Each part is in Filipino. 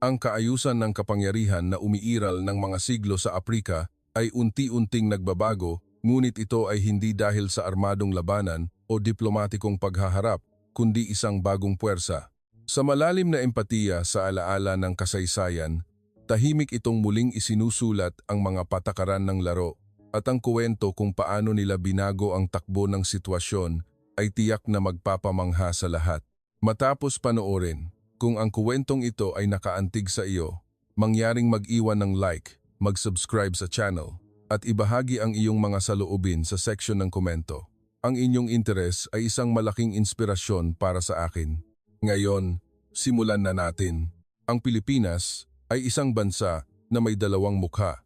Ang kaayusan ng kapangyarihan na umiiral ng mga siglo sa Aprika ay unti-unting nagbabago, ngunit ito ay hindi dahil sa armadong labanan o diplomatikong paghaharap, kundi isang bagong puwersa. Sa malalim na empatiya sa alaala ng kasaysayan, tahimik itong muling isinusulat ang mga patakaran ng laro at ang kuwento kung paano nila binago ang takbo ng sitwasyon ay tiyak na magpapamangha sa lahat. Matapos panoorin, kung ang kuwentong ito ay nakaantig sa iyo, mangyaring mag-iwan ng like, mag-subscribe sa channel, at ibahagi ang iyong mga saloobin sa section ng komento. Ang inyong interes ay isang malaking inspirasyon para sa akin. Ngayon, simulan na natin. Ang Pilipinas ay isang bansa na may dalawang mukha.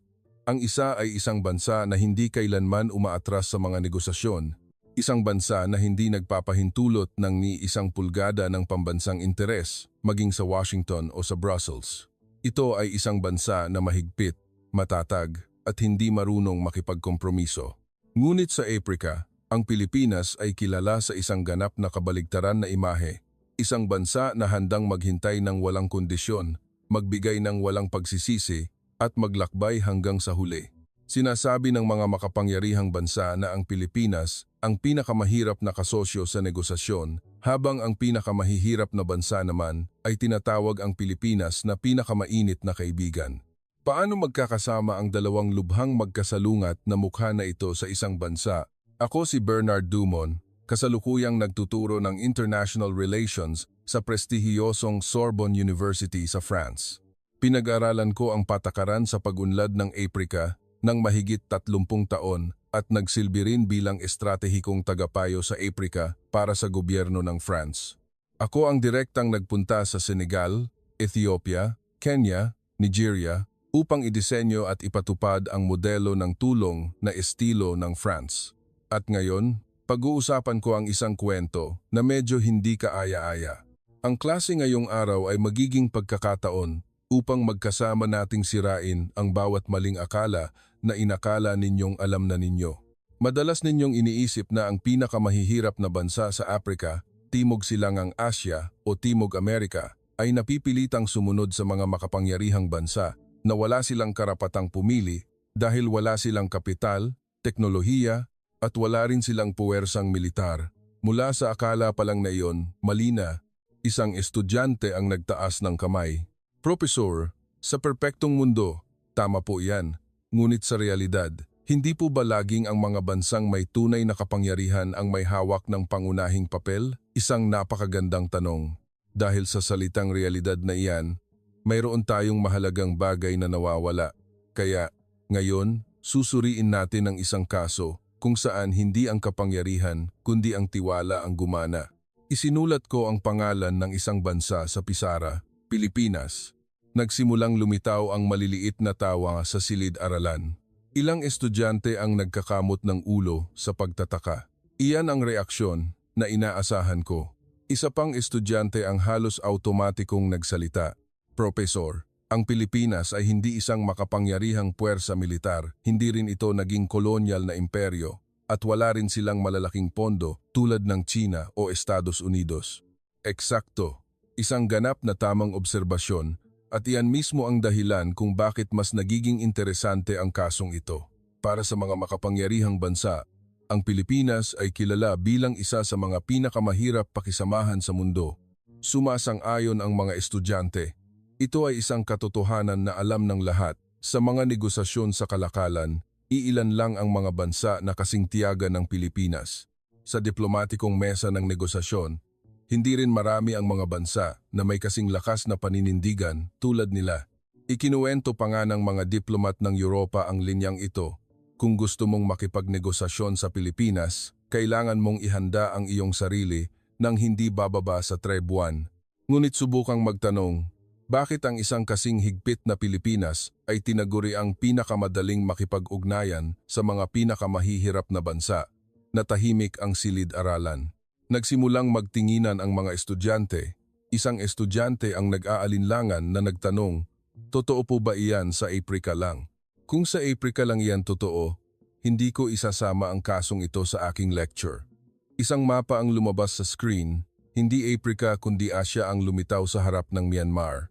Ang isa ay isang bansa na hindi kailanman umaatras sa mga negosasyon. Isang bansa na hindi nagpapahintulot ng ni isang pulgada ng pambansang interes, maging sa Washington o sa Brussels. Ito ay isang bansa na mahigpit, matatag, at hindi marunong makipagkompromiso. Ngunit sa Aprika, ang Pilipinas ay kilala sa isang ganap na kabaligtaran na imahe. Isang bansa na handang maghintay ng walang kondisyon, magbigay ng walang pagsisisi, at maglakbay hanggang sa huli. Sinasabi ng mga makapangyarihang bansa na ang Pilipinas ang pinakamahirap na kasosyo sa negosasyon, habang ang pinakamahihirap na bansa naman ay tinatawag ang Pilipinas na pinakamainit na kaibigan. Paano magkakasama ang dalawang lubhang magkasalungat na mukha na ito sa isang bansa? Ako si Bernard Dumont, kasalukuyang nagtuturo ng International Relations sa prestihiyosong Sorbonne University sa France. Pinag-aralan ko ang patakaran sa pag-unlad ng Aprika ng mahigit 30 taon at nagsilbi rin bilang estratehikong tagapayo sa Aprika para sa gobyerno ng France. Ako ang direktang nagpunta sa Senegal, Ethiopia, Kenya, Nigeria upang idisenyo at ipatupad ang modelo ng tulong na estilo ng France. At ngayon, pag-uusapan ko ang isang kwento na medyo hindi kaaya-aya. Ang klase ngayong araw ay magiging pagkakataon upang magkasama nating sirain ang bawat maling akala na inakala ninyong alam na ninyo. Madalas ninyong iniisip na ang pinakamahihirap na bansa sa Aprika, Timog Silangang Asya o Timog Amerika ay napipilitang sumunod sa mga makapangyarihang bansa na wala silang karapatang pumili dahil wala silang kapital, teknolohiya, at wala rin silang puwersang militar. Mula sa akala pa lang na iyon, mali na, isang estudyante ang nagtaas ng kamay. Profesor, sa perpektong mundo, tama po yan. Ngunit sa realidad, hindi po ba laging ang mga bansang may tunay na kapangyarihan ang may hawak ng pangunahing papel? Isang napakagandang tanong. Dahil sa salitang realidad na iyan, mayroon tayong mahalagang bagay na nawawala. Kaya, ngayon, susuriin natin ang isang kaso kung saan hindi ang kapangyarihan kundi ang tiwala ang gumana. Isinulat ko ang pangalan ng isang bansa sa pisara, Pilipinas. Nagsimulang lumitaw ang maliliit na tawa sa silid-aralan. Ilang estudyante ang nagkakamot ng ulo sa pagtataka. Iyan ang reaksyon na inaasahan ko. Isa pang estudyante ang halos automatikong nagsalita. Profesor, ang Pilipinas ay hindi isang makapangyarihang puwersa militar, hindi rin ito naging kolonyal na imperyo, at wala rin silang malalaking pondo tulad ng China o Estados Unidos. Eksakto, isang ganap na tamang obserbasyon, at iyan mismo ang dahilan kung bakit mas nagiging interesante ang kasong ito. Para sa mga makapangyarihang bansa, ang Pilipinas ay kilala bilang isa sa mga pinakamahirap pakisamahan sa mundo. Sumasang-ayon ang mga estudyante. Ito ay isang katotohanan na alam ng lahat. Sa mga negosasyon sa kalakalan, iilan lang ang mga bansa na kasing tiyaga ng Pilipinas. Sa diplomatikong mesa ng negosasyon, hindi rin marami ang mga bansa na may kasing lakas na paninindigan tulad nila. Ikinuwento pa nga ng mga diplomat ng Europa ang linyang ito. Kung gusto mong makipagnegosasyon sa Pilipinas, kailangan mong ihanda ang iyong sarili nang hindi bababa sa 3 buwan. Ngunit subukang magtanong, bakit ang isang kasing higpit na Pilipinas ay tinaguri ang pinakamadaling makipag-ugnayan sa mga pinakamahihirap na bansa, na tahimik ang silid-aralan? Nagsimulang magtinginan ang mga estudyante. Isang estudyante ang nag-aalinlangan na nagtanong, totoo po ba iyan sa Aprika lang? Kung sa Aprika lang iyan totoo, hindi ko isasama ang kasong ito sa aking lecture. Isang mapa ang lumabas sa screen, hindi Aprika kundi Asya ang lumitaw sa harap ng Myanmar.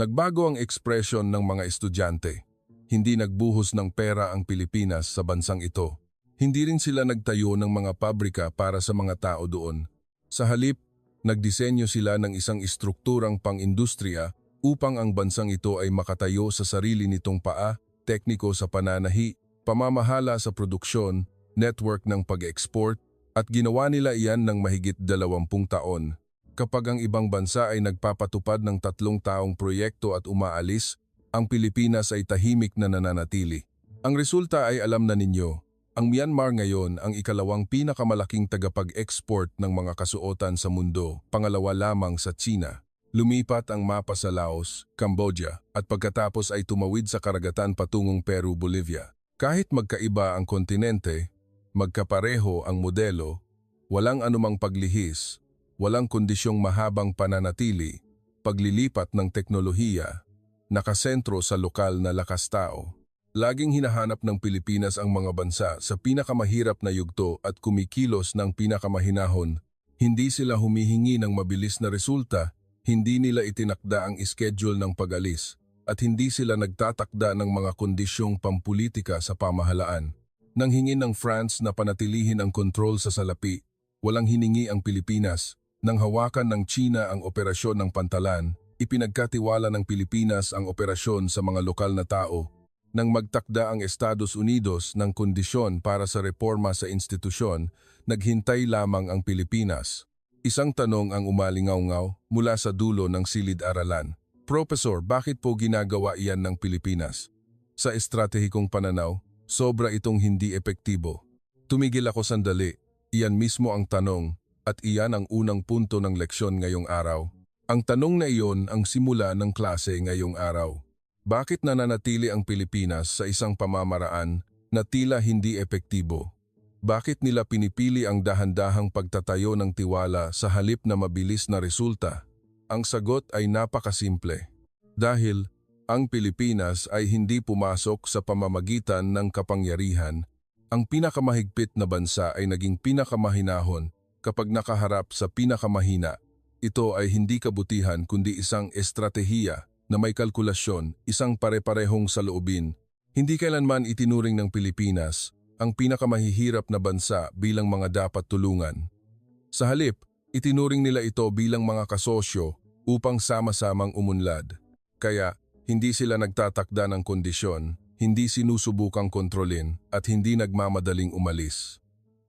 Nagbago ang ekspresyon ng mga estudyante. Hindi nagbuhos ng pera ang Pilipinas sa bansang ito. Hindi rin sila nagtayo ng mga pabrika para sa mga tao doon. Sa halip, nagdisenyo sila ng isang istrukturang pang-industriya upang ang bansang ito ay makatayo sa sarili nitong paa, tekniko sa pananahi, pamamahala sa produksyon, network ng pag-export, at ginawa nila iyan ng mahigit 20 taon. Kapag ang ibang bansa ay nagpapatupad ng 3 taong proyekto at umaalis, ang Pilipinas ay tahimik na nananatili. Ang resulta ay alam na ninyo. Ang Myanmar ngayon ang ikalawang pinakamalaking tagapag-export ng mga kasuotan sa mundo, pangalawa lamang sa China. Lumipat ang mapa sa Laos, Cambodia, at pagkatapos ay tumawid sa karagatan patungong Peru, Bolivia. Kahit magkaiba ang kontinente, magkapareho ang modelo, walang anumang paglihis, walang kondisyong mahabang pananatili, paglilipat ng teknolohiya, nakasentro sa lokal na lakas tao. Laging hinahanap ng Pilipinas ang mga bansa sa pinakamahirap na yugto at kumikilos ng pinakamahinahon. Hindi sila humihingi ng mabilis na resulta, hindi nila itinakda ang schedule ng pag-alis, at hindi sila nagtatakda ng mga kondisyong pampulitika sa pamahalaan. Nang hingin ng France na panatilihin ang kontrol sa salapi, walang hiningi ang Pilipinas. Nang hawakan ng China ang operasyon ng Pantalan, ipinagkatiwala ng Pilipinas ang operasyon sa mga lokal na tao. Nang magtakda ang Estados Unidos ng kondisyon para sa reforma sa institusyon, naghintay lamang ang Pilipinas. Isang tanong ang umalingaw-ngaw mula sa dulo ng silid-aralan. Professor, bakit po ginagawa iyan ng Pilipinas? Sa estratehikong pananaw, sobra itong hindi epektibo. Tumigil ako sandali, iyan mismo ang tanong at iyan ang unang punto ng leksyon ngayong araw. Ang tanong na iyon ang simula ng klase ngayong araw. Bakit nananatili ang Pilipinas sa isang pamamaraan na tila hindi epektibo? Bakit nila pinipili ang dahan-dahang pagtatayo ng tiwala sa halip na mabilis na resulta? Ang sagot ay napakasimple. Dahil ang Pilipinas ay hindi pumasok sa pamamagitan ng kapangyarihan, ang pinakamahigpit na bansa ay naging pinakamahinahon kapag nakaharap sa pinakamahina. Ito ay hindi kabutihan kundi isang estratehiya na may kalkulasyon, isang pare-parehong saloobin. Hindi kailanman itinuring ng Pilipinas ang pinakamahihirap na bansa bilang mga dapat tulungan. Sa halip, itinuring nila ito bilang mga kasosyo upang sama-samang umunlad. Kaya, hindi sila nagtatakda ng kondisyon, hindi sinusubukang kontrolin at hindi nagmamadaling umalis.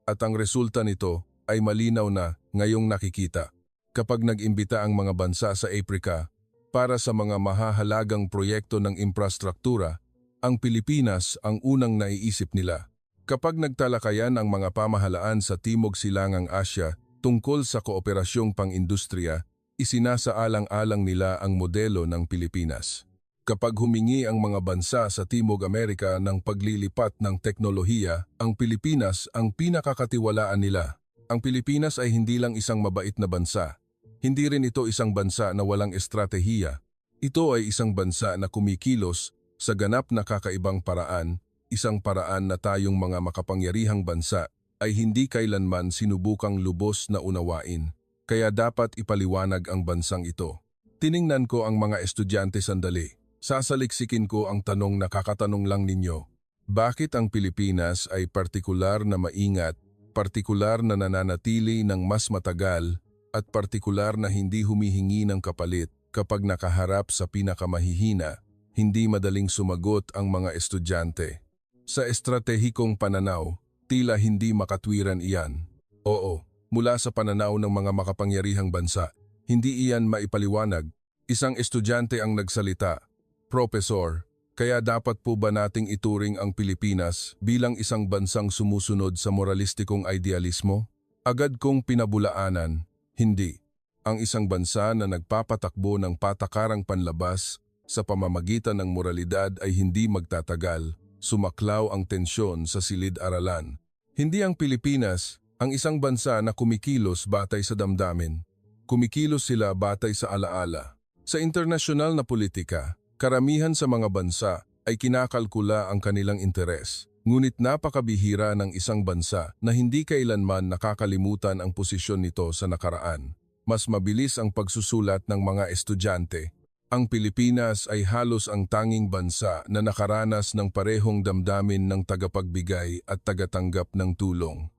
At ang resulta nito ay malinaw na ngayong nakikita. Kapag nag-imbita ang mga bansa sa Africa para sa mga mahahalagang proyekto ng infrastruktura, ang Pilipinas ang unang naiisip nila. Kapag nagtalakayan ang mga pamahalaan sa Timog Silangang Asya tungkol sa kooperasyong pang-industriya, isinasaalang-alang nila ang modelo ng Pilipinas. Kapag humingi ang mga bansa sa Timog Amerika ng paglilipat ng teknolohiya, ang Pilipinas ang pinakakatiwalaan nila. Ang Pilipinas ay hindi lang isang mabait na bansa. Hindi rin ito isang bansa na walang estratehiya. Ito ay isang bansa na kumikilos sa ganap na kakaibang paraan, isang paraan na tayong mga makapangyarihang bansa ay hindi kailanman sinubukang lubos na unawain. Kaya dapat ipaliwanag ang bansang ito. Tiningnan ko ang mga estudyante sandali. Sasaliksikin ko ang tanong na kakatanong lang ninyo. Bakit ang Pilipinas ay partikular na maingat, partikular na nananatili ng mas matagal, at partikular na hindi humihingi ng kapalit kapag nakaharap sa pinakamahihina? Hindi madaling sumagot ang mga estudyante. Sa estratehikong pananaw, tila hindi makatwiran iyan. Oo, mula sa pananaw ng mga makapangyarihang bansa, hindi iyan maipaliwanag. Isang estudyante ang nagsalita, Professor, kaya dapat po ba nating ituring ang Pilipinas bilang isang bansang sumusunod sa moralistikong idealismo? Agad kong pinabulaanan, hindi. Ang isang bansa na nagpapatakbo ng patakarang panlabas sa pamamagitan ng moralidad ay hindi magtatagal. Sumaklaw ang tensyon sa silid-aralan. Hindi ang Pilipinas ang isang bansa na kumikilos batay sa damdamin. Kumikilos sila batay sa alaala. Sa internasyonal na politika, karamihan sa mga bansa ay kinakalkula ang kanilang interes. Ngunit napakabihira ng isang bansa na hindi kailanman nakakalimutan ang posisyon nito sa nakaraan. Mas mabilis ang pagsusulat ng mga estudyante. Ang Pilipinas ay halos ang tanging bansa na nakaranas ng parehong damdamin ng tagapagbigay at tagatanggap ng tulong.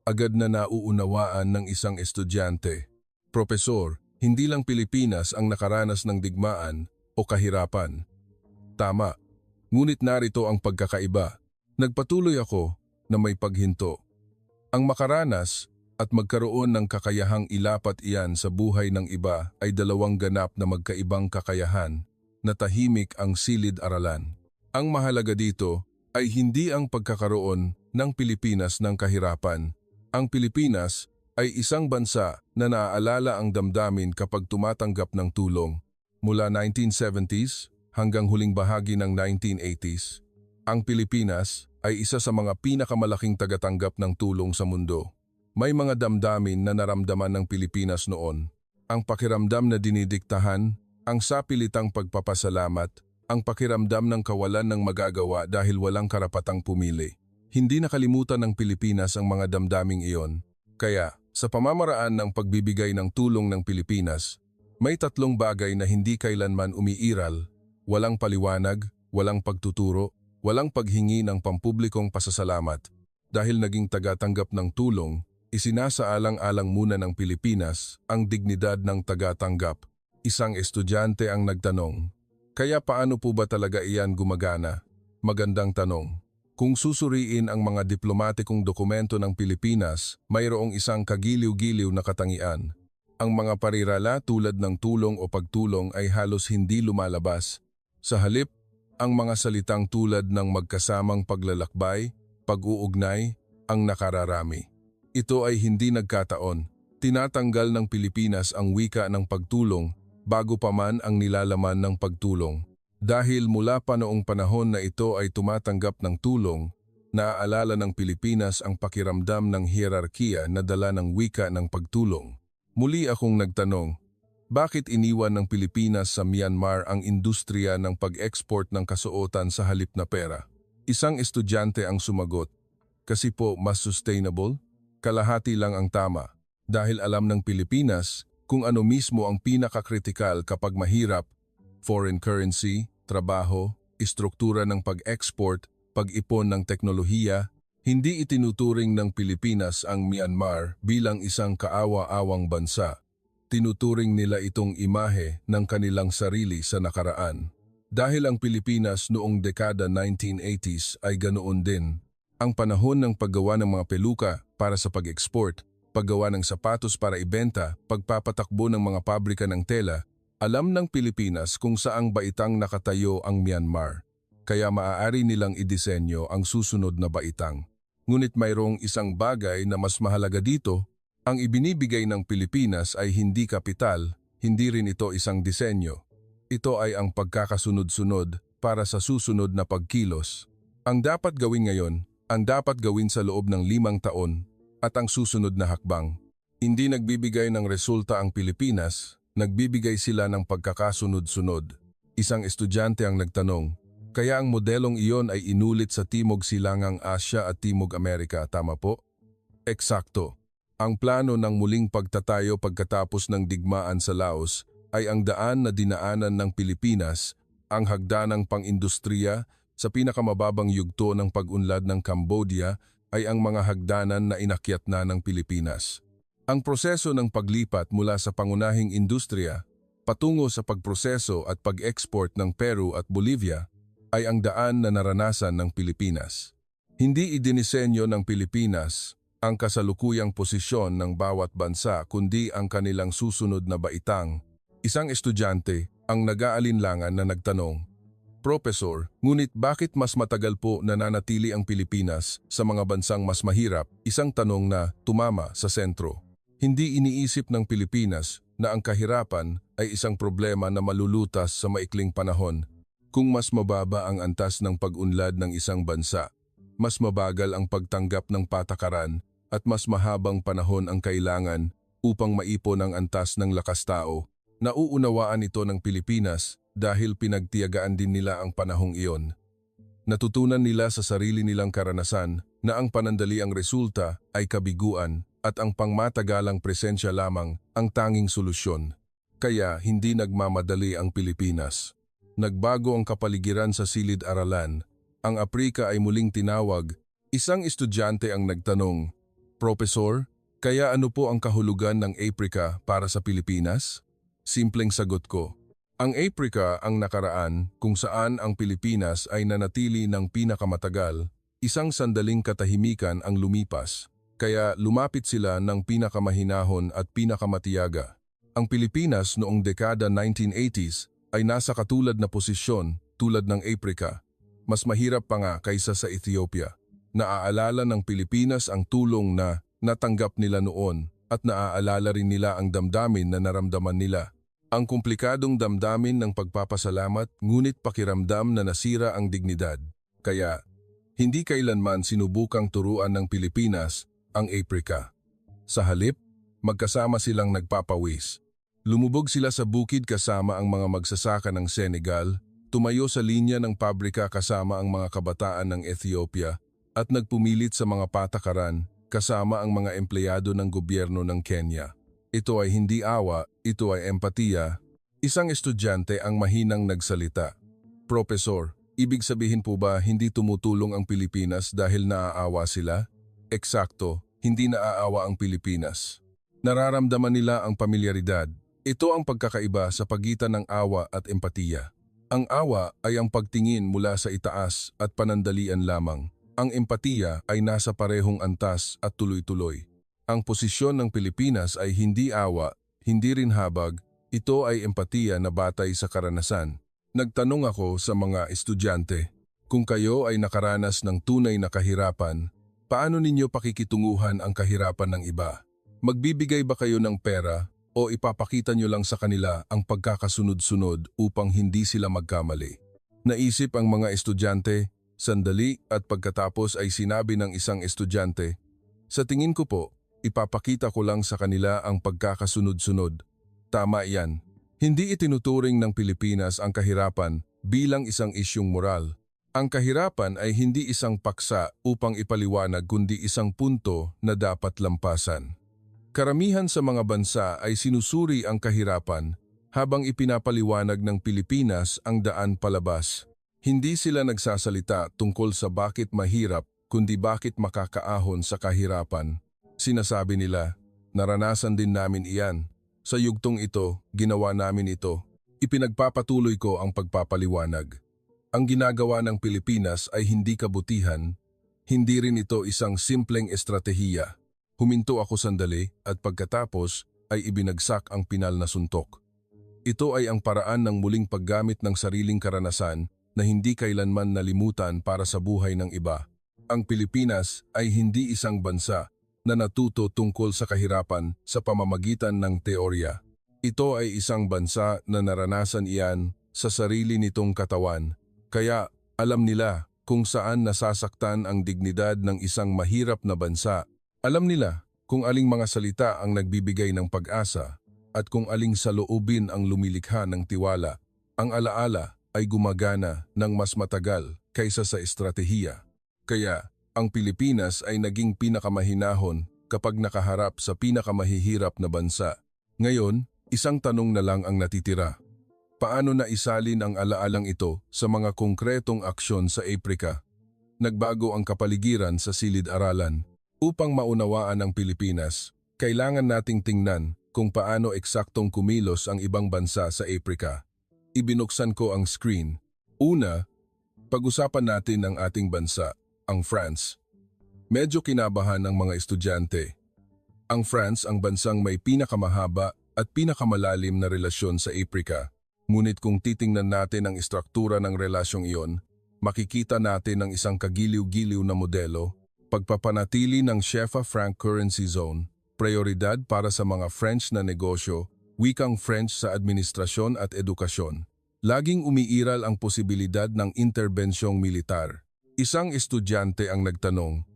Agad na nauunawaan ng isang estudyante, Profesor, hindi lang Pilipinas ang nakaranas ng digmaan o kahirapan. Tama, ngunit narito ang pagkakaiba. Nagpatuloy ako na may paghinto. Ang makaranas at magkaroon ng kakayahang ilapat iyan sa buhay ng iba ay dalawang ganap na magkaibang kakayahan na tahimik ang silid-aralan. Ang mahalaga dito ay hindi ang pagkakaroon ng Pilipinas ng kahirapan. Ang Pilipinas ay isang bansa na naaalala ang damdamin kapag tumatanggap ng tulong mula 1970s hanggang huling bahagi ng 1980s. Ang Pilipinas ay isa sa mga pinakamalaking tagatanggap ng tulong sa mundo. May mga damdamin na naramdaman ng Pilipinas noon. Ang pakiramdam na dinidiktahan, ang sapilitang pagpapasalamat, ang pakiramdam ng kawalan ng magagawa dahil walang karapatang pumili. Hindi nakalimutan ng Pilipinas ang mga damdaming iyon. Kaya, sa pamamaraan ng pagbibigay ng tulong ng Pilipinas, may tatlong bagay na hindi kailanman umiiral, walang paliwanag, walang pagtuturo, walang paghingi ng pampublikong pasasalamat. Dahil naging tagatanggap ng tulong, isinasaalang-alang muna ng Pilipinas ang dignidad ng tagatanggap. Isang estudyante ang nagtanong, kaya paano po ba talaga iyan gumagana? Magandang tanong. Kung susuriin ang mga diplomatikong dokumento ng Pilipinas, mayroong isang kagiliw-giliw na katangian. Ang mga parirala tulad ng tulong o pagtulong ay halos hindi lumalabas. Sa halip, ang mga salitang tulad ng magkasamang paglalakbay, pag-uugnay, ang nakararami. Ito ay hindi nagkataon. Tinatanggal ng Pilipinas ang wika ng pagtulong bago pa man ang nilalaman ng pagtulong. Dahil mula pa noong panahon na ito ay tumatanggap ng tulong, naaalala ng Pilipinas ang pakiramdam ng hierarkiya na dala ng wika ng pagtulong. Muli akong nagtanong, bakit iniwan ng Pilipinas sa Myanmar ang industriya ng pag-export ng kasuotan sa halip na pera? Isang estudyante ang sumagot, kasi po mas sustainable? Kalahati lang ang tama, dahil alam ng Pilipinas kung ano mismo ang pinakakritikal kapag mahirap, foreign currency, trabaho, istruktura ng pag-export, pag-ipon ng teknolohiya. Hindi itinuturing ng Pilipinas ang Myanmar bilang isang kaawa-awang bansa. Tinuturing nila itong imahe ng kanilang sarili sa nakaraan. Dahil ang Pilipinas noong dekada 1980s ay ganoon din. Ang panahon ng paggawa ng mga peluka para sa pag-export, paggawa ng sapatos para ibenta, pagpapatakbo ng mga pabrika ng tela, alam ng Pilipinas kung saang baitang nakatayo ang Myanmar. Kaya maaari nilang idisenyo ang susunod na baitang. Ngunit mayroong isang bagay na mas mahalaga dito, ang ibinibigay ng Pilipinas ay hindi kapital, hindi rin ito isang disenyo. Ito ay ang pagkakasunod-sunod para sa susunod na pagkilos. Ang dapat gawin ngayon, ang dapat gawin sa loob ng 5 taon at ang susunod na hakbang. Hindi nagbibigay ng resulta ang Pilipinas, nagbibigay sila ng pagkakasunod-sunod. Isang estudyante ang nagtanong, kaya ang modelong iyon ay inulit sa Timog Silangang Asya at Timog Amerika, tama po? Eksakto. Ang plano ng muling pagtatayo pagkatapos ng digmaan sa Laos ay ang daan na dinaanan ng Pilipinas, ang hagdanang pang-industriya. Sa pinakamababang yugto ng pag-unlad ng Cambodia ay ang mga hagdanan na inakyat na ng Pilipinas. Ang proseso ng paglipat mula sa pangunahing industriya patungo sa pagproseso at pag-export ng Peru at Bolivia ay ang daan na naranasan ng Pilipinas. Hindi idinisenyo ng Pilipinas ang kasalukuyang posisyon ng bawat bansa kundi ang kanilang susunod na baitang. Isang estudyante ang nag-aalinlangan na nagtanong, Profesor, ngunit bakit mas matagal po nananatili ang Pilipinas sa mga bansang mas mahirap? Isang tanong na tumama sa sentro. Hindi iniisip ng Pilipinas na ang kahirapan ay isang problema na malulutas sa maikling panahon. Kung mas mababa ang antas ng pag-unlad ng isang bansa, mas mabagal ang pagtanggap ng patakaran at mas mahabang panahon ang kailangan upang maipon ang antas ng lakas tao. Nauunawaan ito ng Pilipinas dahil pinagtiyagaan din nila ang panahong iyon. Natutunan nila sa sarili nilang karanasan na ang panandaliang resulta ay kabiguan at ang pangmatagalang presensya lamang ang tanging solusyon. Kaya hindi nagmamadali ang Pilipinas. Nagbago ang kapaligiran sa silid-aralan. Ang Aprika ay muling tinawag. Isang estudyante ang nagtanong, "Profesor, kaya ano po ang kahulugan ng Aprika para sa Pilipinas?" Simpleng sagot ko, ang Aprika ang nakaraan kung saan ang Pilipinas ay nanatili ng pinakamatagal, isang sandaling katahimikan ang lumipas, kaya lumapit sila ng pinakamahinahon at pinakamatiyaga. Ang Pilipinas noong dekada 1980s ay nasa katulad na posisyon tulad ng Aprika. Mas mahirap pa nga kaysa sa Ethiopia. Naaalala ng Pilipinas ang tulong na natanggap nila noon at naaalala rin nila ang damdamin na naramdaman nila. Ang komplikadong damdamin ng pagpapasalamat ngunit pakiramdam na nasira ang dignidad. Kaya, hindi kailanman sinubukang turuan ng Pilipinas ang Aprika. Sa halip, magkasama silang nagpapawis. Lumubog sila sa bukid kasama ang mga magsasaka ng Senegal, tumayo sa linya ng pabrika kasama ang mga kabataan ng Ethiopia, at nagpumilit sa mga patakaran kasama ang mga empleyado ng gobyerno ng Kenya. Ito ay hindi awa, ito ay empatiya. Isang estudyante ang mahinang nagsalita, "Profesor, ibig sabihin po ba hindi tumutulong ang Pilipinas dahil naaawa sila?" Eksakto, hindi naaawa ang Pilipinas. Nararamdaman nila ang pamilyaridad. Ito ang pagkakaiba sa pagitan ng awa at empatiya. Ang awa ay ang pagtingin mula sa itaas at panandalian lamang. Ang empatiya ay nasa parehong antas at tuloy-tuloy. Ang posisyon ng Pilipinas ay hindi awa, hindi rin habag, ito ay empatiya na batay sa karanasan. Nagtanong ako sa mga estudyante, kung kayo ay nakaranas ng tunay na kahirapan, paano ninyo pakikitunguhan ang kahirapan ng iba? Magbibigay ba kayo ng pera o ipapakita nyo lang sa kanila ang pagkakasunod-sunod upang hindi sila magkamali? Naisip ang mga estudyante, sandali at pagkatapos ay sinabi ng isang estudyante, "Sa tingin ko po, ipapakita ko lang sa kanila ang pagkakasunod-sunod." Tama yan. Hindi itinuturing ng Pilipinas ang kahirapan bilang isang isyung moral. Ang kahirapan ay hindi isang paksa upang ipaliwanag kundi isang punto na dapat lampasan. Karamihan sa mga bansa ay sinusuri ang kahirapan habang ipinapaliwanag ng Pilipinas ang daan palabas. Hindi sila nagsasalita tungkol sa bakit mahirap kundi bakit makakaahon sa kahirapan. Sinasabi nila, "Naranasan din namin iyan. Sa yugtong ito, ginawa namin ito." Ipinagpapatuloy ko ang pagpapaliwanag. Ang ginagawa ng Pilipinas ay hindi kabutihan, hindi rin ito isang simpleng estratehiya. Huminto ako sandali at pagkatapos ay ibinagsak ang pinal na suntok. Ito ay ang paraan ng muling paggamit ng sariling karanasan na hindi kailanman nalimutan para sa buhay ng iba. Ang Pilipinas ay hindi isang bansa na natuto tungkol sa kahirapan sa pamamagitan ng teorya. Ito ay isang bansa na naranasan iyan sa sarili nitong katawan, kaya alam nila kung saan nasasaktan ang dignidad ng isang mahirap na bansa. Alam nila kung aling mga salita ang nagbibigay ng pag-asa at kung aling saloobin ang lumilikha ng tiwala. Ang alaala ay gumagana ng mas matagal kaysa sa estratehiya. Kaya ang Pilipinas ay naging pinakamahinahon kapag nakaharap sa pinakamahihirap na bansa. Ngayon, isang tanong na lang ang natitira. Paano na isalin ang alaalang ito sa mga konkretong aksyon sa Aprika? Nagbago ang kapaligiran sa silid-aralan. Upang maunawaan ang Pilipinas, kailangan nating tingnan kung paano eksaktong kumilos ang ibang bansa sa Aprika. Ibinuksan ko ang screen. Una, pag-usapan natin ang ating bansa, ang France. Medyo kinabahan ng mga estudyante. Ang France ang bansang may pinakamahaba at pinakamalalim na relasyon sa Aprika. Ngunit kung titingnan natin ang istruktura ng relasyong iyon, makikita natin ang isang kagiliw-giliw na modelo. Pagpapanatili ng CFA franc currency zone, prioridad para sa mga French na negosyo, wikang French sa administrasyon at edukasyon. Laging umiiral ang posibilidad ng interbensyong militar. Isang estudyante ang nagtanong,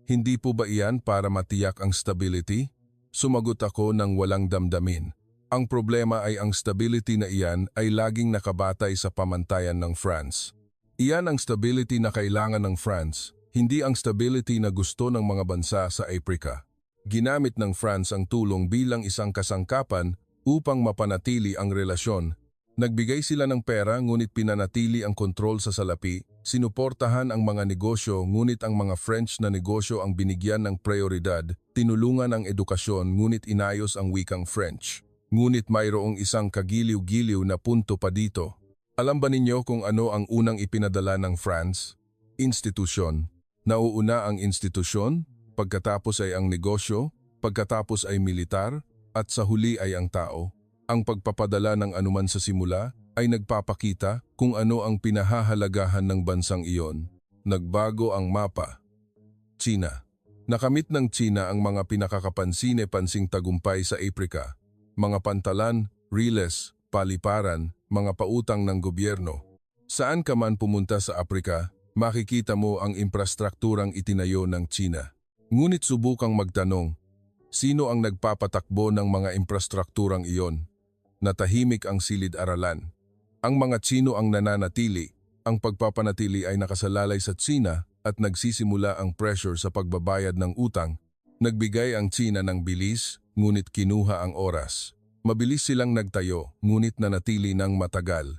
"Hindi po ba iyan para matiyak ang stability?" Sumagot ako ng walang damdamin. Ang problema ay ang stability na iyan ay laging nakabatay sa pamantayan ng France. Iyan ang stability na kailangan ng France. Hindi ang stability na gusto ng mga bansa sa Aprika. Ginamit ng France ang tulong bilang isang kasangkapan upang mapanatili ang relasyon. Nagbigay sila ng pera ngunit pinanatili ang kontrol sa salapi, sinuportahan ang mga negosyo ngunit ang mga French na negosyo ang binigyan ng prioridad, tinulungan ang edukasyon ngunit inayos ang wikang French. Ngunit mayroong isang kagiliw-giliw na punto pa dito. Alam ba ninyo kung ano ang unang ipinadala ng France? Institusyon. Nauuna ang institusyon, pagkatapos ay ang negosyo, pagkatapos ay militar, at sa huli ay ang tao. Ang pagpapadala ng anuman sa simula ay nagpapakita kung ano ang pinahahalagahan ng bansang iyon. Nagbago ang mapa. China. Nakamit ng China ang mga pinakakapansine-pansing tagumpay sa Aprika. Mga pantalan, riles, paliparan, mga pautang ng gobyerno. Saan ka man pumunta sa Aprika, makikita mo ang infrastrukturang itinayo ng China. Ngunit subukang magtanong, sino ang nagpapatakbo ng mga infrastrukturang iyon? Natahimik ang silid-aralan. Ang mga Tsino ang nananatili, ang pagpapanatili ay nakasalalay sa China at nagsisimula ang pressure sa pagbabayad ng utang. Nagbigay ang China ng bilis, ngunit kinuha ang oras. Mabilis silang nagtayo, ngunit nanatili ng matagal.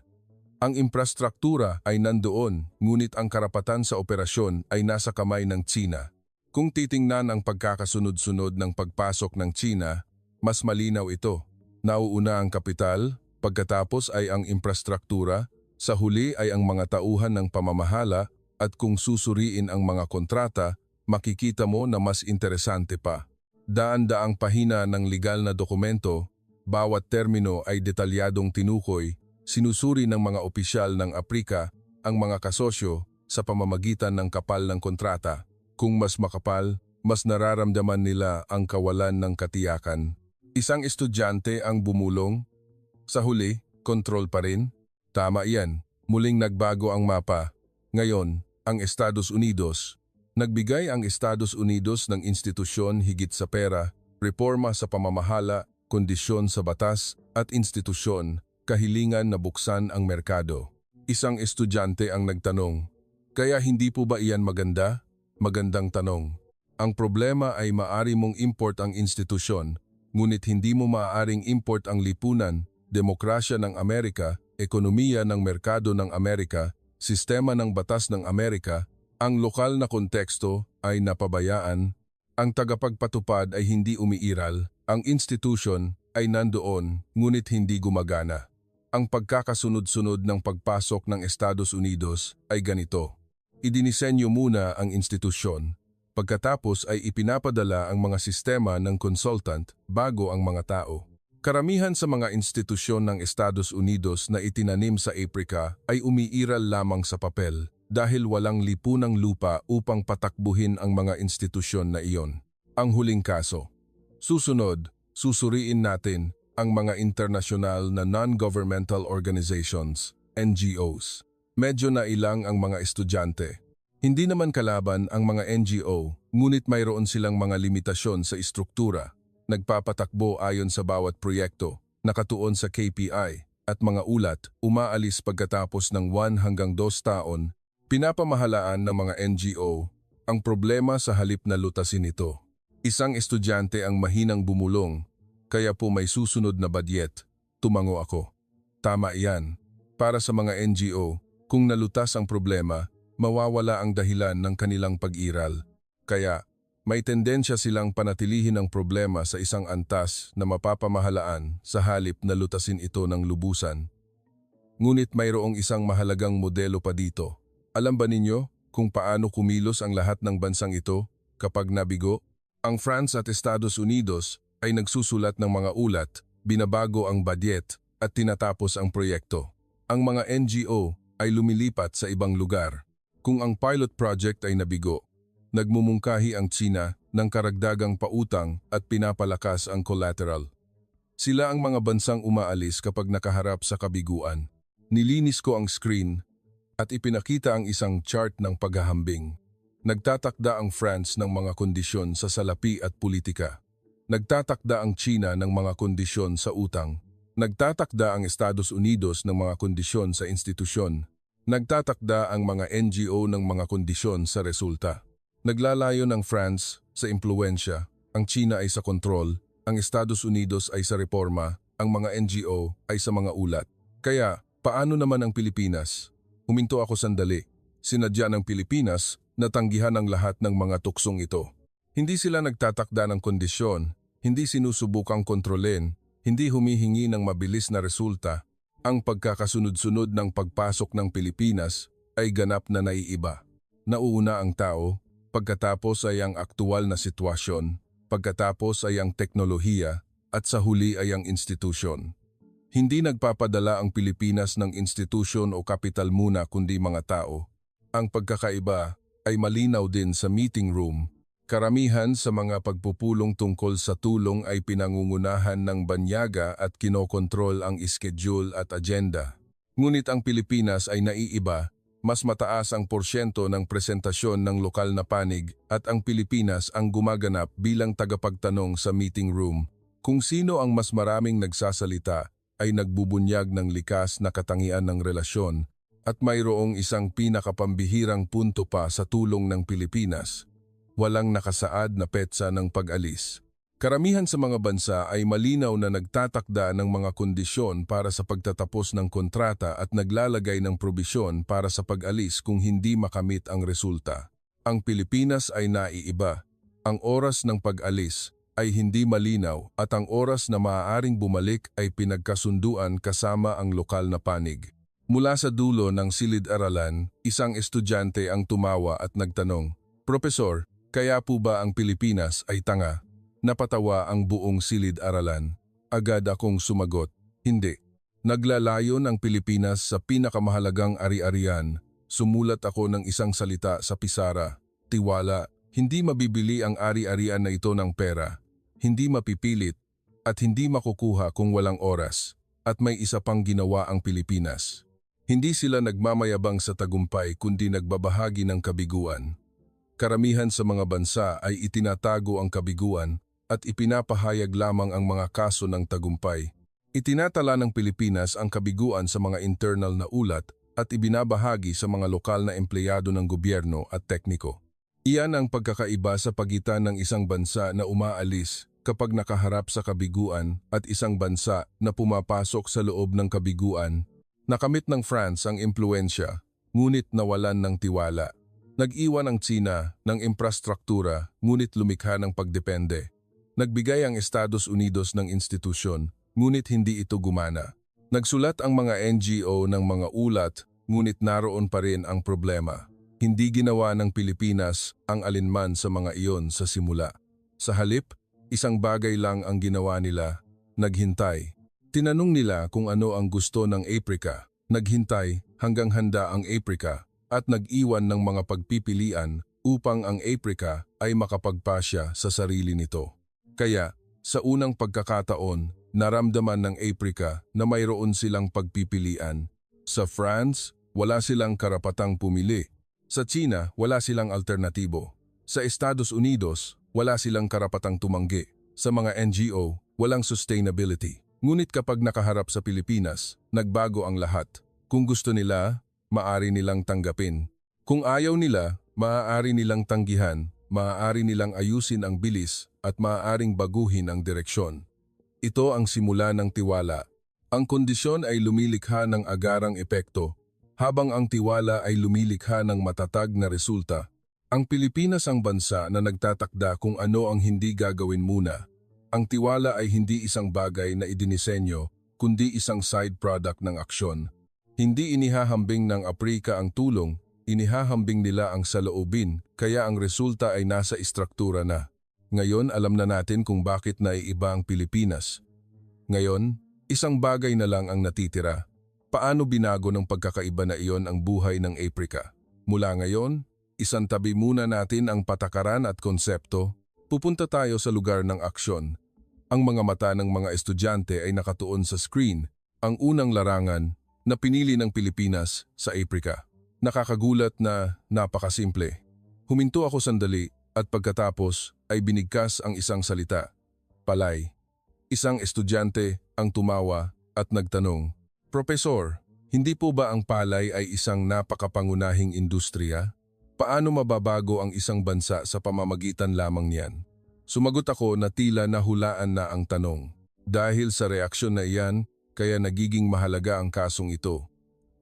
Ang infrastruktura ay nandoon, ngunit ang karapatan sa operasyon ay nasa kamay ng China. Kung titingnan ang pagkakasunod-sunod ng pagpasok ng China, mas malinaw ito. Nauuna ang kapital, pagkatapos ay ang infrastruktura, sa huli ay ang mga tauhan ng pamamahala at kung susuriin ang mga kontrata, makikita mo na mas interesante pa. Daan-daang pahina ng legal na dokumento, bawat termino ay detalyadong tinukoy, sinusuri ng mga opisyal ng Aprika ang mga kasosyo sa pamamagitan ng kapal ng kontrata. Kung mas makapal, mas nararamdaman nila ang kawalan ng katiyakan. Isang estudyante ang bumulong. Sa huli, kontrol pa rin. Tama iyan, muling nagbago ang mapa. Ngayon, ang Estados Unidos. Nagbigay ang Estados Unidos ng institusyon higit sa pera, reforma sa pamamahala, kondisyon sa batas, at institusyon, kahilingan na buksan ang merkado. Isang estudyante ang nagtanong, kaya hindi po ba iyan maganda? Magandang tanong. Ang problema ay maari mong import ang institusyon, ngunit hindi mo maaaring import ang lipunan, demokrasya ng Amerika, ekonomiya ng merkado ng Amerika, sistema ng batas ng Amerika, ang lokal na konteksto ay napabayaan, ang tagapagpatupad ay hindi umiiral, ang institusyon ay nandoon ngunit hindi gumagana. Ang pagkakasunod-sunod ng pagpasok ng Estados Unidos ay ganito. Idinisenyo muna ang institusyon. Pagkatapos ay ipinapadala ang mga sistema ng consultant bago ang mga tao. Karamihan sa mga institusyon ng Estados Unidos na itinanim sa Aprika ay umiiral lamang sa papel dahil walang lipunang lupa upang patakbuhin ang mga institusyon na iyon. Ang huling kaso. Susunod, susuriin natin ang mga internasyonal na non-governmental organizations, NGOs. Medyo nailang ang mga estudyante. Hindi naman kalaban ang mga NGO, ngunit mayroon silang mga limitasyon sa istruktura, nagpapatakbo ayon sa bawat proyekto, nakatuon sa KPI, at mga ulat, umaalis pagkatapos ng 1 hanggang 2 taon, pinapamahalaan ng mga NGO, ang problema sa halip na lutasin ito. Isang estudyante ang mahinang bumulong, kaya po may susunod na badyet, tumango ako. Tama iyan, para sa mga NGO, kung nalutas ang problema, mawawala ang dahilan ng kanilang pag-iral. Kaya, may tendensya silang panatilihin ang problema sa isang antas na mapapamahalaan sa halip na lutasin ito ng lubusan. Ngunit mayroong isang mahalagang modelo pa dito. Alam ba ninyo kung paano kumilos ang lahat ng bansang ito kapag nabigo? Ang France at Estados Unidos ay nagsusulat ng mga ulat, binabago ang badyet at tinatapos ang proyekto. Ang mga NGO ay lumilipat sa ibang lugar. Kung ang pilot project ay nabigo, nagmumungkahi ang China ng karagdagang pautang at pinapalakas ang collateral. Sila ang mga bansang umaalis kapag nakaharap sa kabiguan. Nilinis ko ang screen at ipinakita ang isang chart ng paghahambing. Nagtatakda ang France ng mga kondisyon sa salapi at politika. Nagtatakda ang China ng mga kondisyon sa utang. Nagtatakda ang Estados Unidos ng mga kondisyon sa institusyon. Nagtatakda ang mga NGO ng mga kondisyon sa resulta. Naglalayo ng France sa impluensya, ang China ay sa kontrol, ang Estados Unidos ay sa reforma, ang mga NGO ay sa mga ulat. Kaya, paano naman ang Pilipinas? Huminto ako sandali. Sinadya ng Pilipinas na tanggihan ang lahat ng mga tuksong ito. Hindi sila nagtatakda ng kondisyon, hindi sinusubukang kontrolin, hindi humihingi ng mabilis na resulta. Ang pagkakasunod-sunod ng pagpasok ng Pilipinas ay ganap na naiiba. Nauuna ang tao, pagkatapos ay ang aktual na sitwasyon, pagkatapos ay ang teknolohiya, at sa huli ay ang institusyon. Hindi nagpapadala ang Pilipinas ng institusyon o kapital muna kundi mga tao. Ang pagkakaiba ay malinaw din sa meeting room. Karamihan sa mga pagpupulong tungkol sa tulong ay pinangungunahan ng banyaga at kinokontrol ang schedule at agenda. Ngunit ang Pilipinas ay naiiba, mas mataas ang porsyento ng presentasyon ng lokal na panig at ang Pilipinas ang gumaganap bilang tagapagtanong sa meeting room. Kung sino ang mas maraming nagsasalita ay nagbubunyag ng likas na katangian ng relasyon at mayroong isang pinakapambihirang punto pa sa tulong ng Pilipinas. Walang nakasaad na petsa ng pag-alis. Karamihan sa mga bansa ay malinaw na nagtatakda ng mga kondisyon para sa pagtatapos ng kontrata at naglalagay ng probisyon para sa pag-alis kung hindi makamit ang resulta. Ang Pilipinas ay naiiba. Ang oras ng pag-alis ay hindi malinaw at ang oras na maaaring bumalik ay pinagkasunduan kasama ang lokal na panig. Mula sa dulo ng silid-aralan, isang estudyante ang tumawa at nagtanong, "Profesor, kaya po ba ang Pilipinas ay tanga?" Napatawa ang buong silid-aralan. Agad akong sumagot, "Hindi. Naglalayon ang Pilipinas sa pinakamahalagang ari-arian." Sumulat ako ng isang salita sa pisara, "Tiwala." Hindi mabibili ang ari-arian na ito ng pera. Hindi mapipilit at hindi makukuha kung walang oras. At may isa pang ginawa ang Pilipinas. Hindi sila nagmamayabang sa tagumpay kundi nagbabahagi ng kabiguan. Karamihan sa mga bansa ay itinatago ang kabiguan at ipinapahayag lamang ang mga kaso ng tagumpay. Itinatala ng Pilipinas ang kabiguan sa mga internal na ulat at ibinabahagi sa mga lokal na empleyado ng gobyerno at tekniko. Iyan ang pagkakaiba sa pagitan ng isang bansa na umaalis kapag nakaharap sa kabiguan at isang bansa na pumapasok sa loob ng kabiguan. Nakamit ng France ang impluensya, ngunit nawalan ng tiwala. Nag-iwan ang Tsina ng infrastruktura, ngunit lumikha ng pagdepende. Nagbigay ang Estados Unidos ng institusyon, ngunit hindi ito gumana. Nagsulat ang mga NGO ng mga ulat, ngunit naroon pa rin ang problema. Hindi ginawa ng Pilipinas ang alinman sa mga iyon sa simula. Sa halip, isang bagay lang ang ginawa nila, naghintay. Tinanong nila kung ano ang gusto ng Aprika, naghintay hanggang handa ang Aprika at nag-iwan ng mga pagpipilian upang ang Aprika ay makapagpasya sa sarili nito. Kaya, sa unang pagkakataon, naramdaman ng Aprika na mayroon silang pagpipilian. Sa France, wala silang karapatang pumili. Sa China, wala silang alternatibo. Sa Estados Unidos, wala silang karapatang tumanggi. Sa mga NGO, walang sustainability. Ngunit kapag nakaharap sa Pilipinas, nagbago ang lahat. Kung gusto nila, maaari nilang tanggapin. Kung ayaw nila, maaari nilang tanggihan, maaari nilang ayusin ang bilis at maaaring baguhin ang direksyon. Ito ang simula ng tiwala. Ang kondisyon ay lumilikha ng agarang epekto, habang ang tiwala ay lumilikha ng matatag na resulta. Ang Pilipinas ang bansa na nagtatakda kung ano ang hindi gagawin muna. Ang tiwala ay hindi isang bagay na idinisenyo, kundi isang side product ng aksyon. Hindi inihahambing ng Aprika ang tulong, inihahambing nila ang saloobin, kaya ang resulta ay nasa istruktura na. Ngayon alam na natin kung bakit naiiba ang Pilipinas. Ngayon, isang bagay na lang ang natitira. Paano binago ng pagkakaiba na iyon ang buhay ng Aprika? Mula ngayon, isantabi muna natin ang patakaran at konsepto. Pupunta tayo sa lugar ng aksyon. Ang mga mata ng mga estudyante ay nakatuon sa screen, ang unang larangan na pinili ng Pilipinas sa Aprika. Nakakagulat na napakasimple. Huminto ako sandali at pagkatapos ay binigkas ang isang salita. Palay. Isang estudyante ang tumawa at nagtanong, "Profesor, hindi po ba ang palay ay isang napakapangunahing industriya? Paano mababago ang isang bansa sa pamamagitan lamang niyan?" Sumagot ako na tila nahulaan na ang tanong. Dahil sa reaksyon na iyan, kaya nagiging mahalaga ang kasong ito.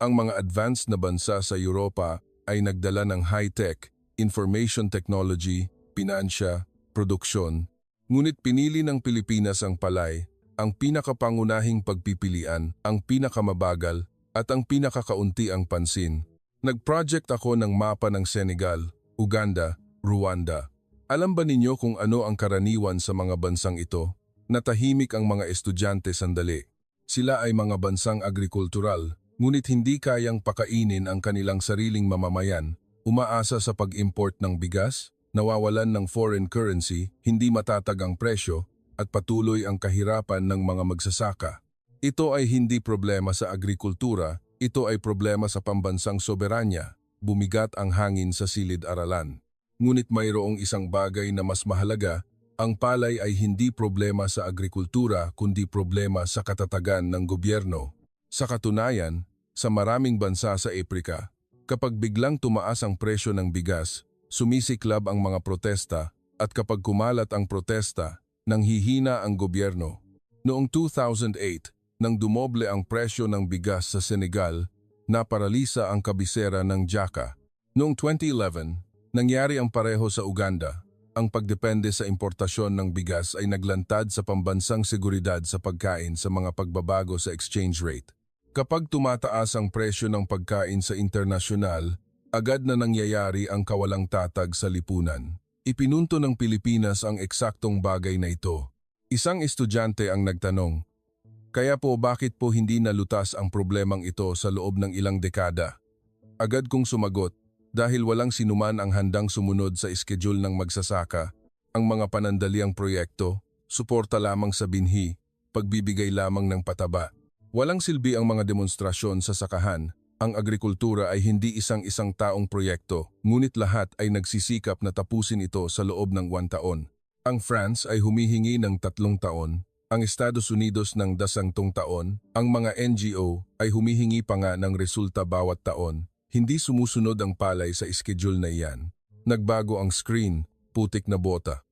Ang mga advanced na bansa sa Europa ay nagdala ng high-tech, information technology, pinansya, produksyon. Ngunit pinili ng Pilipinas ang palay, ang pinakapangunahing pagpipilian, ang pinakamabagal, at ang pinakakaunti ang pansin. Nag-project ako ng mapa ng Senegal, Uganda, Rwanda. Alam ba ninyo kung ano ang karaniwan sa mga bansang ito? Natahimik ang mga estudyante sandali. Sila ay mga bansang agrikultural, ngunit hindi kayang pakainin ang kanilang sariling mamamayan, umaasa sa pag-import ng bigas, nawawalan ng foreign currency, hindi matatag ang presyo, at patuloy ang kahirapan ng mga magsasaka. Ito ay hindi problema sa agrikultura, ito ay problema sa pambansang soberanya, bumigat ang hangin sa silid-aralan. Ngunit mayroong isang bagay na mas mahalaga, ang palay ay hindi problema sa agrikultura kundi problema sa katatagan ng gobyerno. Sa katunayan, sa maraming bansa sa Aprika, kapag biglang tumaas ang presyo ng bigas, sumisiklab ang mga protesta at kapag kumalat ang protesta, nanghihina ang gobyerno. Noong 2008, nang dumoble ang presyo ng bigas sa Senegal, naparalisa ang kabisera ng Jaka. Noong 2011, nangyari ang pareho sa Uganda. Ang pagdepende sa importasyon ng bigas ay naglantad sa pambansang seguridad sa pagkain sa mga pagbabago sa exchange rate. Kapag tumataas ang presyo ng pagkain sa internasyonal, agad na nangyayari ang kawalang tatag sa lipunan. Ipinunto ng Pilipinas ang eksaktong bagay na ito. Isang estudyante ang nagtanong, kaya po bakit po hindi nalutas ang problemang ito sa loob ng ilang dekada? Agad kong sumagot, dahil walang sinuman ang handang sumunod sa iskedyul ng magsasaka, ang mga panandaliang proyekto, suporta lamang sa binhi, pagbibigay lamang ng pataba. Walang silbi ang mga demonstrasyon sa sakahan. Ang agrikultura ay hindi isang-isang taong proyekto, ngunit lahat ay nagsisikap na tapusin ito sa loob ng 1 taon. Ang France ay humihingi ng 3 taon, ang Estados Unidos ng 10 taon, ang mga NGO ay humihingi pa nga ng resulta bawat taon. Hindi sumusunod ang palay sa iskedyul na iyan. Nagbago ang screen, putik na bota.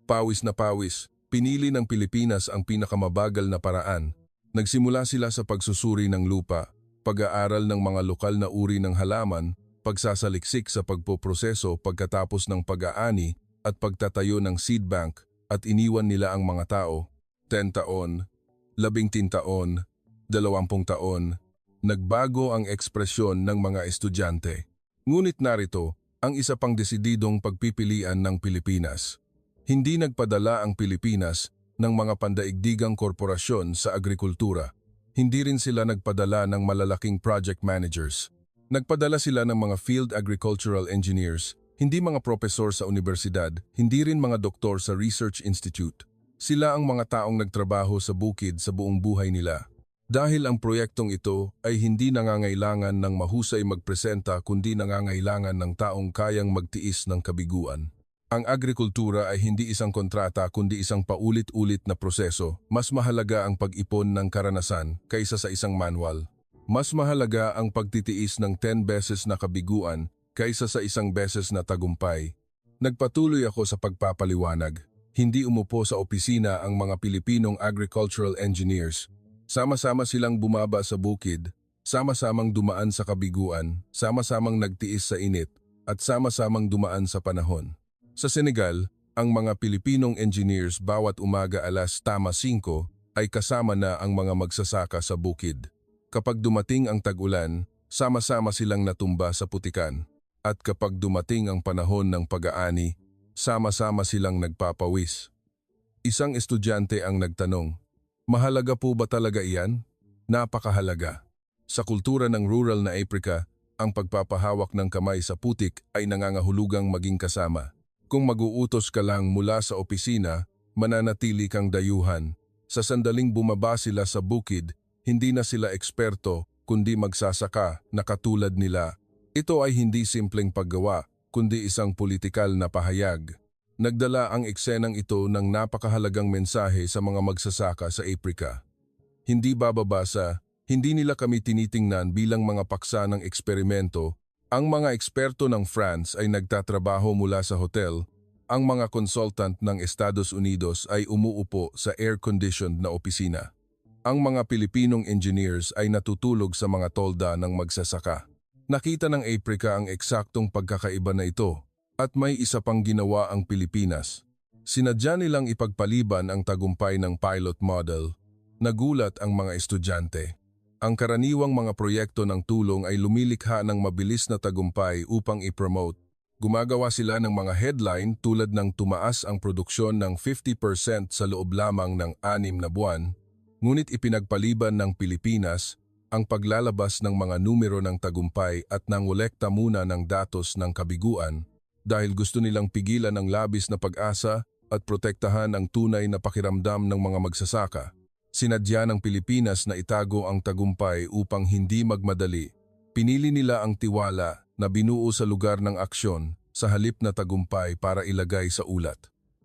Pawis na pawis, pinili ng Pilipinas ang pinakamabagal na paraan. Nagsimula sila sa pagsusuri ng lupa, pag-aaral ng mga lokal na uri ng halaman, pagsasaliksik sa pagpoproseso pagkatapos ng pag-aani at pagtatayo ng seed bank at iniwan nila ang mga tao. 10 taon, 11 taon, 20 taon, nagbago ang ekspresyon ng mga estudyante. Ngunit narito ang isa pang desididong pagpipilian ng Pilipinas. Hindi nagpadala ang Pilipinas ng mga pandaigdigang korporasyon sa agrikultura. Hindi rin sila nagpadala ng malalaking project managers. Nagpadala sila ng mga field agricultural engineers, hindi mga propesor sa universidad, hindi rin mga doktor sa research institute. Sila ang mga taong nagtrabaho sa bukid sa buong buhay nila. Dahil ang proyektong ito ay hindi nangangailangan ng mahusay magpresenta kundi nangangailangan ng taong kayang magtiis ng kabiguan. Ang agrikultura ay hindi isang kontrata kundi isang paulit-ulit na proseso. Mas mahalaga ang pag-ipon ng karanasan kaysa sa isang manual. Mas mahalaga ang pagtitiis ng 10 beses na kabiguan kaysa sa isang beses na tagumpay. Nagpatuloy ako sa pagpapaliwanag. Hindi umupo sa opisina ang mga Pilipinong agricultural engineers. Sama-sama silang bumaba sa bukid, sama-samang dumaan sa kabiguan, sama-samang nagtiis sa init, at sama-samang dumaan sa panahon. Sa Senegal, ang mga Pilipinong engineers bawat umaga alas 5 ay kasama na ang mga magsasaka sa bukid. Kapag dumating ang tag-ulan, sama-sama silang natumba sa putikan. At kapag dumating ang panahon ng pag-aani, sama-sama silang nagpapawis. Isang estudyante ang nagtanong, mahalaga po ba talaga iyan? Napakahalaga. Sa kultura ng rural na Aprika, ang pagpapahawak ng kamay sa putik ay nangangahulugang maging kasama. Kung mag-uutos ka lang mula sa opisina, mananatili kang dayuhan. Sa sandaling bumaba sila sa bukid, hindi na sila eksperto kundi magsasaka na katulad nila. Ito ay hindi simpleng paggawa, kundi isang politikal na pahayag. Nagdala ang eksenang ito ng napakahalagang mensahe sa mga magsasaka sa Aprika. Hindi bababasa, hindi nila kami tinitingnan bilang mga paksa ng eksperimento. Ang mga eksperto ng France ay nagtatrabaho mula sa hotel. ang mga consultant ng Estados Unidos ay umuupo sa air-conditioned na opisina. Ang mga Pilipinong engineers ay natutulog sa mga tolda ng magsasaka. Nakita ng Aprika ang eksaktong pagkakaiba na ito at may isa pang ginawa ang Pilipinas. Sinadya nilang ipagpaliban ang tagumpay ng pilot model. Nagulat ang mga estudyante. Ang karaniwang mga proyekto ng tulong ay lumilikha ng mabilis na tagumpay upang i-promote. Gumagawa sila ng mga headline tulad ng tumaas ang produksyon ng 50% sa loob lamang ng 6 na buwan. Ngunit ipinagpaliban ng Pilipinas ang paglalabas ng mga numero ng tagumpay at nangolekta muna ng datos ng kabiguan dahil gusto nilang pigilan ang labis na pag-asa at protektahan ang tunay na pakiramdam ng mga magsasaka. Sinadya ng Pilipinas na itago ang tagumpay upang hindi magmadali. Pinili nila ang tiwala na binuo sa lugar ng aksyon sa halip na tagumpay para ilagay sa ulat.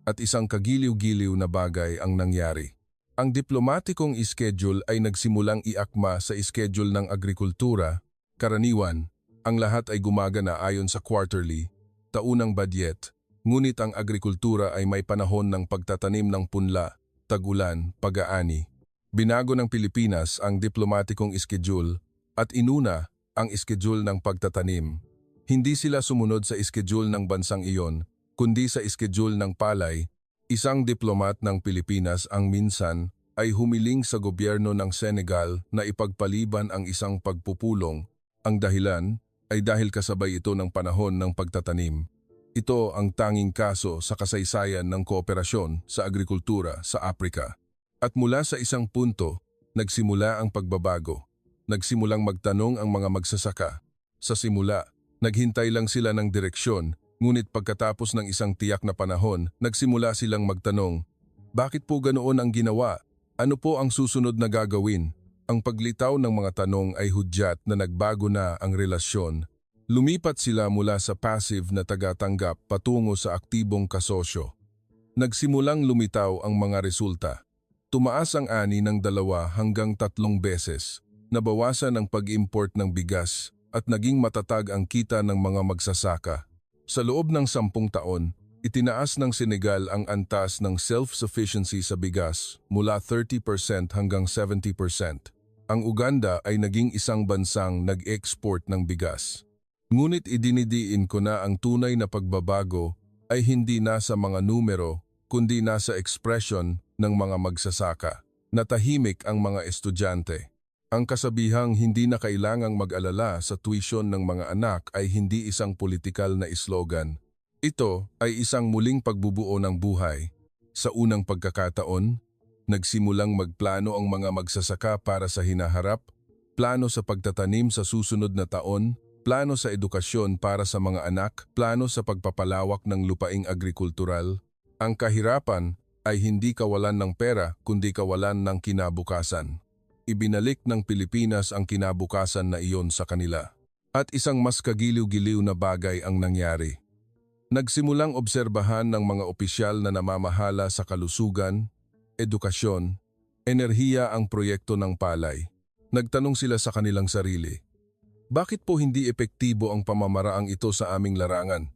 At isang kagiliw-giliw na bagay ang nangyari. Ang diplomatikong schedule ay nagsimulang iakma sa schedule ng agrikultura. Karaniwan, ang lahat ay gumagana ayon sa quarterly, taunang budget, ngunit ang agrikultura ay may panahon ng pagtatanim ng punla, tagulan, pag-aani. Binago ng Pilipinas ang diplomatikong schedule at inuna ang schedule ng pagtatanim. Hindi sila sumunod sa schedule ng bansang iyon, kundi sa schedule ng palay. Isang diplomat ng Pilipinas ang minsan ay humiling sa gobyerno ng Senegal na ipagpaliban ang isang pagpupulong. Ang dahilan ay dahil kasabay ito ng panahon ng pagtatanim. Ito ang tanging kaso sa kasaysayan ng kooperasyon sa agrikultura sa Aprika. At mula sa isang punto, nagsimula ang pagbabago. Nagsimulang magtanong ang mga magsasaka. Sa simula, naghintay lang sila ng direksyon. Ngunit pagkatapos ng isang tiyak na panahon, nagsimula silang magtanong, bakit po ganoon ang ginawa? Ano po ang susunod na gagawin? Ang paglitaw ng mga tanong ay hudyat na nagbago na ang relasyon. Lumipat sila mula sa passive na tagatanggap patungo sa aktibong kasosyo. Nagsimulang lumitaw ang mga resulta. Tumaas ang ani ng 2 hanggang 3 beses. Nabawasan ang pag-import ng bigas at naging matatag ang kita ng mga magsasaka. Sa loob ng 10 taon, itinaas ng Senegal ang antas ng self-sufficiency sa bigas mula 30% hanggang 70%. Ang Uganda ay naging isang bansang nag-export ng bigas. Ngunit idinidiin ko na ang tunay na pagbabago ay hindi nasa mga numero, kundi nasa ekspresyon ng mga magsasaka. Natahimik ang mga estudyante. Ang kasabihang hindi na kailangang mag-alala sa tuition ng mga anak ay hindi isang politikal na slogan. Ito ay isang muling pagbubuo ng buhay. Sa unang pagkakataon, nagsimulang magplano ang mga magsasaka para sa hinaharap, plano sa pagtatanim sa susunod na taon, plano sa edukasyon para sa mga anak, plano sa pagpapalawak ng lupaing agrikultural. Ang kahirapan ay hindi kawalan ng pera kundi kawalan ng kinabukasan. Ibinalik ng Pilipinas ang kinabukasan na iyon sa kanila. At isang mas kagiliw-giliw na bagay ang nangyari. Nagsimulang obserbahan ng mga opisyal na namamahala sa kalusugan, edukasyon, enerhiya ang proyekto ng palay. Nagtanong sila sa kanilang sarili, bakit po hindi epektibo ang pamamaraang ito sa aming larangan?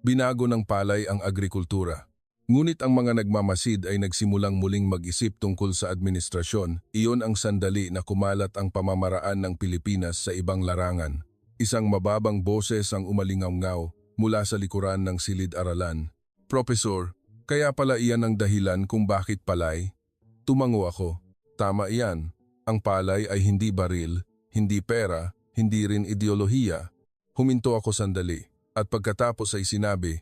Binago ng palay ang agrikultura. Ngunit ang mga nagmamasid ay nagsimulang muling mag-isip tungkol sa administrasyon. Iyon ang sandali na kumalat ang pamamaraan ng Pilipinas sa ibang larangan. Isang mababang boses ang umalingaw-ngaw mula sa likuran ng silid-aralan. Profesor, kaya pala iyan ang dahilan kung bakit palay? Tumango ako. Tama iyan. Ang palay ay hindi baril, hindi pera, hindi rin ideolohiya. Huminto ako sandali at pagkatapos ay sinabi,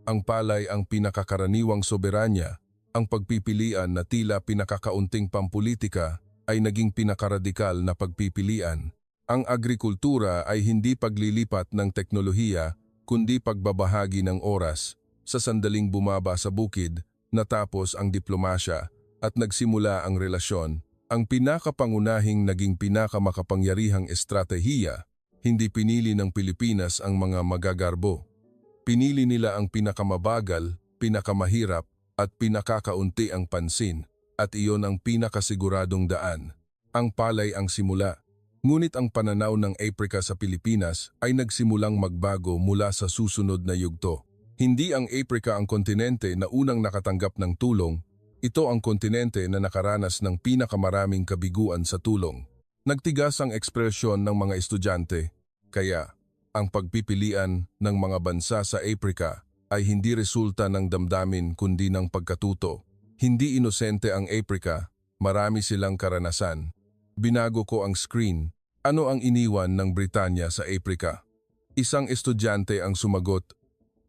ang palay ang pinakakaraniwang soberanya, ang pagpipilian na tila pinakakaunting pampulitika ay naging pinakaradikal na pagpipilian. Ang agrikultura ay hindi paglilipat ng teknolohiya kundi pagbabahagi ng oras. Sa sandaling bumaba sa bukid, natapos ang diplomasya at nagsimula ang relasyon. Ang pinakapangunahing naging pinakamakapangyarihang estratehiya, hindi pinili ng Pilipinas ang mga magagarbo. Pinili nila ang pinakamabagal, pinakamahirap at pinakakaunti ang pansin at iyon ang pinakasiguradong daan. Ang palay ang simula. Ngunit ang pananaw ng Aprika sa Pilipinas ay nagsimulang magbago mula sa susunod na yugto. Hindi ang Africa ang kontinente na unang nakatanggap ng tulong, ito ang kontinente na nakaranas ng pinakamaraming kabiguan sa tulong. Nagtigas ang ekspresyon ng mga estudyante, kaya ang pagpipilian ng mga bansa sa Africa ay hindi resulta ng damdamin kundi ng pagkatuto. Hindi inosente ang Africa, marami silang karanasan. Binago ko ang screen. Ano ang iniwan ng Britanya sa Africa? Isang estudyante ang sumagot,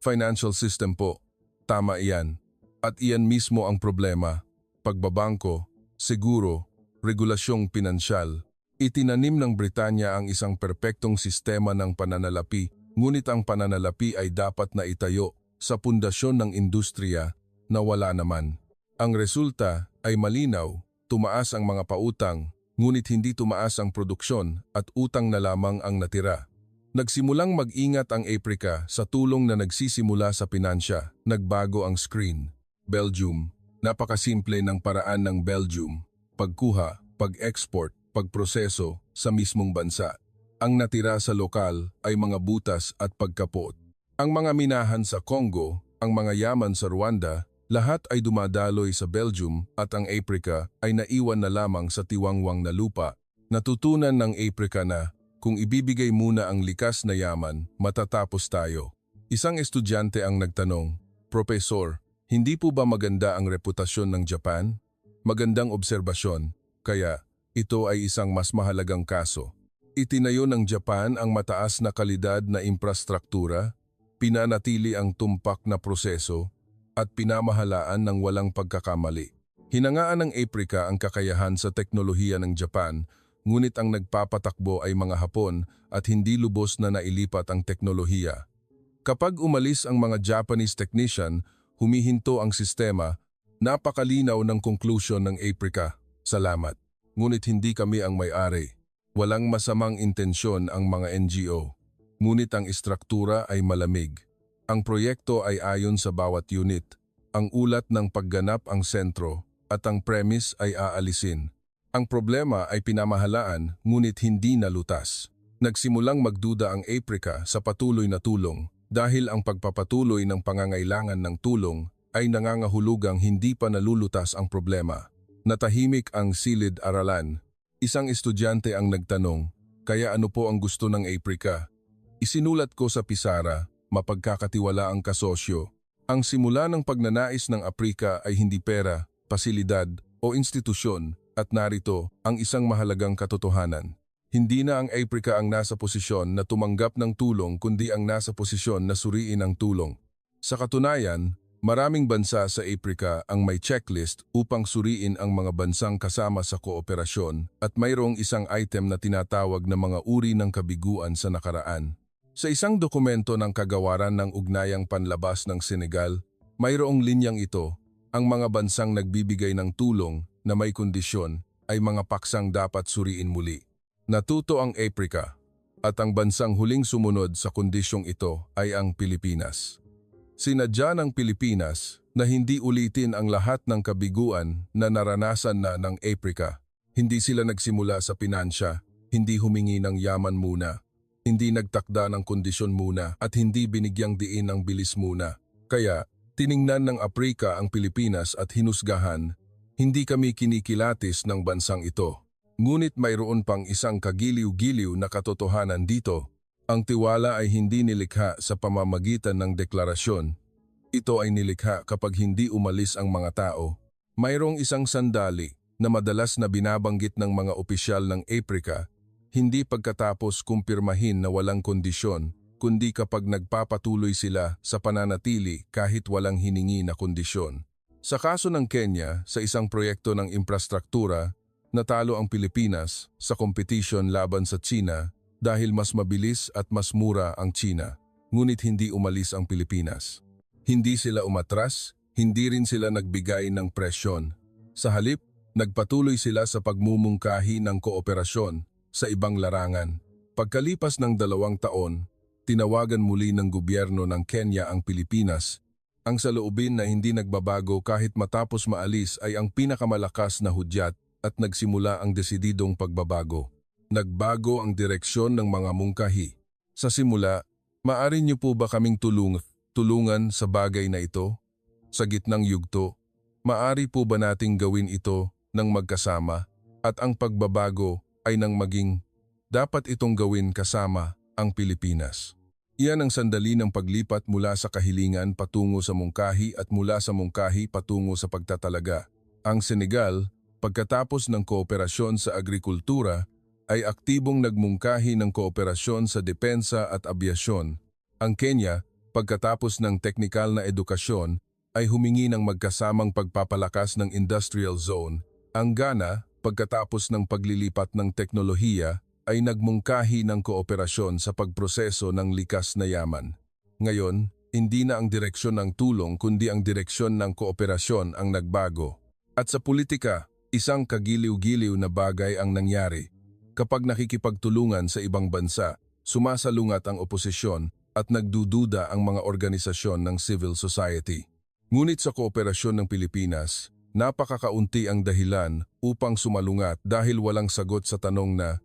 financial system po. Tama iyan. At iyan mismo ang problema. Pagbabangko, seguro, regulasyong pinansyal. Itinanim ng Britanya ang isang perpektong sistema ng pananalapi, ngunit ang pananalapi ay dapat na itayo sa pundasyon ng industriya na wala naman. Ang resulta ay malinaw, tumaas ang mga pautang, ngunit hindi tumaas ang produksyon at utang na lamang ang natira. Nagsimulang mag-ingat ang Africa sa tulong na nagsisimula sa pinansya, nagbago ang screen. Belgium, napakasimple ng paraan ng Belgium, pagkuha, pag-export, pagproseso sa mismong bansa. Ang natira sa lokal ay mga butas at pagkapot. Ang mga minahan sa Congo, ang mga yaman sa Rwanda, lahat ay dumadaloy sa Belgium at ang Africa ay naiwan na lamang sa tiwangwang na lupa. Natutunan ng Africa na kung ibibigay muna ang likas na yaman, matatapos tayo. Isang estudyante ang nagtanong, Professor, hindi po ba maganda ang reputasyon ng Japan? Magandang obserbasyon, kaya ito ay isang mas mahalagang kaso. Itinayo ng Japan ang mataas na kalidad na infrastruktura, pinanatili ang tumpak na proseso, at pinamahalaan ng walang pagkakamali. Hinangaan ng Africa ang kakayahan sa teknolohiya ng Japan, ngunit ang nagpapatakbo ay mga Hapon at hindi lubos na nailipat ang teknolohiya. Kapag umalis ang mga Japanese technician, humihinto ang sistema, napakalinaw ng conclusion ng Africa. Salamat. Ngunit hindi kami ang may-ari. Walang masamang intensyon ang mga NGO. Ngunit ang istruktura ay malamig. Ang proyekto ay ayon sa bawat unit. Ang ulat ng pagganap ang sentro at ang premise ay aalisin. Ang problema ay pinamahalaan ngunit hindi nalutas. Nagsimulang magduda ang Africa sa patuloy na tulong dahil ang pagpapatuloy ng pangangailangan ng tulong ay nangangahulugang hindi pa nalulutas ang problema. Natahimik ang silid-aralan. Isang estudyante ang nagtanong, kaya ano po ang gusto ng Africa? Isinulat ko sa pisara, mapagkakatiwala ang kasosyo. Ang simula ng pagnanais ng Africa ay hindi pera, pasilidad o institusyon. At narito ang isang mahalagang katotohanan. Hindi na ang Africa ang nasa posisyon na tumanggap ng tulong kundi ang nasa posisyon na suriin ang tulong. Sa katunayan, maraming bansa sa Africa ang may checklist upang suriin ang mga bansang kasama sa kooperasyon at mayroong isang item na tinatawag na mga uri ng kabiguan sa nakaraan. Sa isang dokumento ng kagawaran ng ugnayang panlabas ng Senegal, mayroong linyang ito, ang mga bansang nagbibigay ng tulong na may kondisyon ay mga paksang dapat suriin muli. Natuto ang Africa at ang bansang huling sumunod sa kondisyong ito ay ang Pilipinas. Sinadya ng Pilipinas na hindi ulitin ang lahat ng kabiguan na naranasan na ng Africa. Hindi sila nagsimula sa pinansya, hindi humingi ng yaman muna, hindi nagtakda ng kondisyon muna at hindi binigyang diin ng bilis muna. Kaya, tiningnan ng Africa ang Pilipinas at hinusgahan, hindi kami kinikilatis ng bansang ito. Ngunit mayroon pang isang kagiliw-giliw na katotohanan dito. Ang tiwala ay hindi nilikha sa pamamagitan ng deklarasyon. Ito ay nilikha kapag hindi umalis ang mga tao. Mayroong isang sandali na madalas na binabanggit ng mga opisyal ng Africa, hindi pagkatapos kumpirmahin na walang kondisyon, kundi kapag nagpapatuloy sila sa pananatili kahit walang hiningi na kondisyon. Sa kaso ng Kenya, sa isang proyekto ng infrastruktura, natalo ang Pilipinas sa competition laban sa China dahil mas mabilis at mas mura ang China, ngunit hindi umalis ang Pilipinas. Hindi sila umatras, hindi rin sila nagbigay ng presyon. Sa halip, nagpatuloy sila sa pagmumungkahi ng kooperasyon sa ibang larangan. Pagkalipas ng 2 taon, tinawagan muli ng gobyerno ng Kenya ang Pilipinas. Ang saloobin na hindi nagbabago kahit matapos maalis ay ang pinakamalakas na hudyat at nagsimula ang desididong pagbabago. Nagbago ang direksyon ng mga mungkahi. Sa simula, maaari niyo po ba kaming tulungan? tulungan sa bagay na ito? Sa gitnang yugto, maari po ba nating gawin ito ng magkasama at ang pagbabago ay nang maging dapat itong gawin kasama ang Pilipinas? Iyan ang sandali ng paglipat mula sa kahilingan patungo sa mungkahi at mula sa mungkahi patungo sa pagtatalaga. Ang Senegal, pagkatapos ng kooperasyon sa agrikultura, ay aktibong nagmungkahi ng kooperasyon sa depensa at abyasyon. Ang Kenya, pagkatapos ng teknikal na edukasyon, ay humingi ng magkasamang pagpapalakas ng industrial zone. Ang Ghana, pagkatapos ng paglilipat ng teknolohiya, ay nagmungkahi ng kooperasyon sa pagproseso ng likas na yaman. Ngayon, hindi na ang direksyon ng tulong kundi ang direksyon ng kooperasyon ang nagbago. At sa politika, isang kagiliw-giliw na bagay ang nangyari. Kapag nakikipagtulungan sa ibang bansa, sumasalungat ang oposisyon at nagdududa ang mga organisasyon ng civil society. Ngunit sa kooperasyon ng Pilipinas, napakakaunti ang dahilan upang sumalungat dahil walang sagot sa tanong na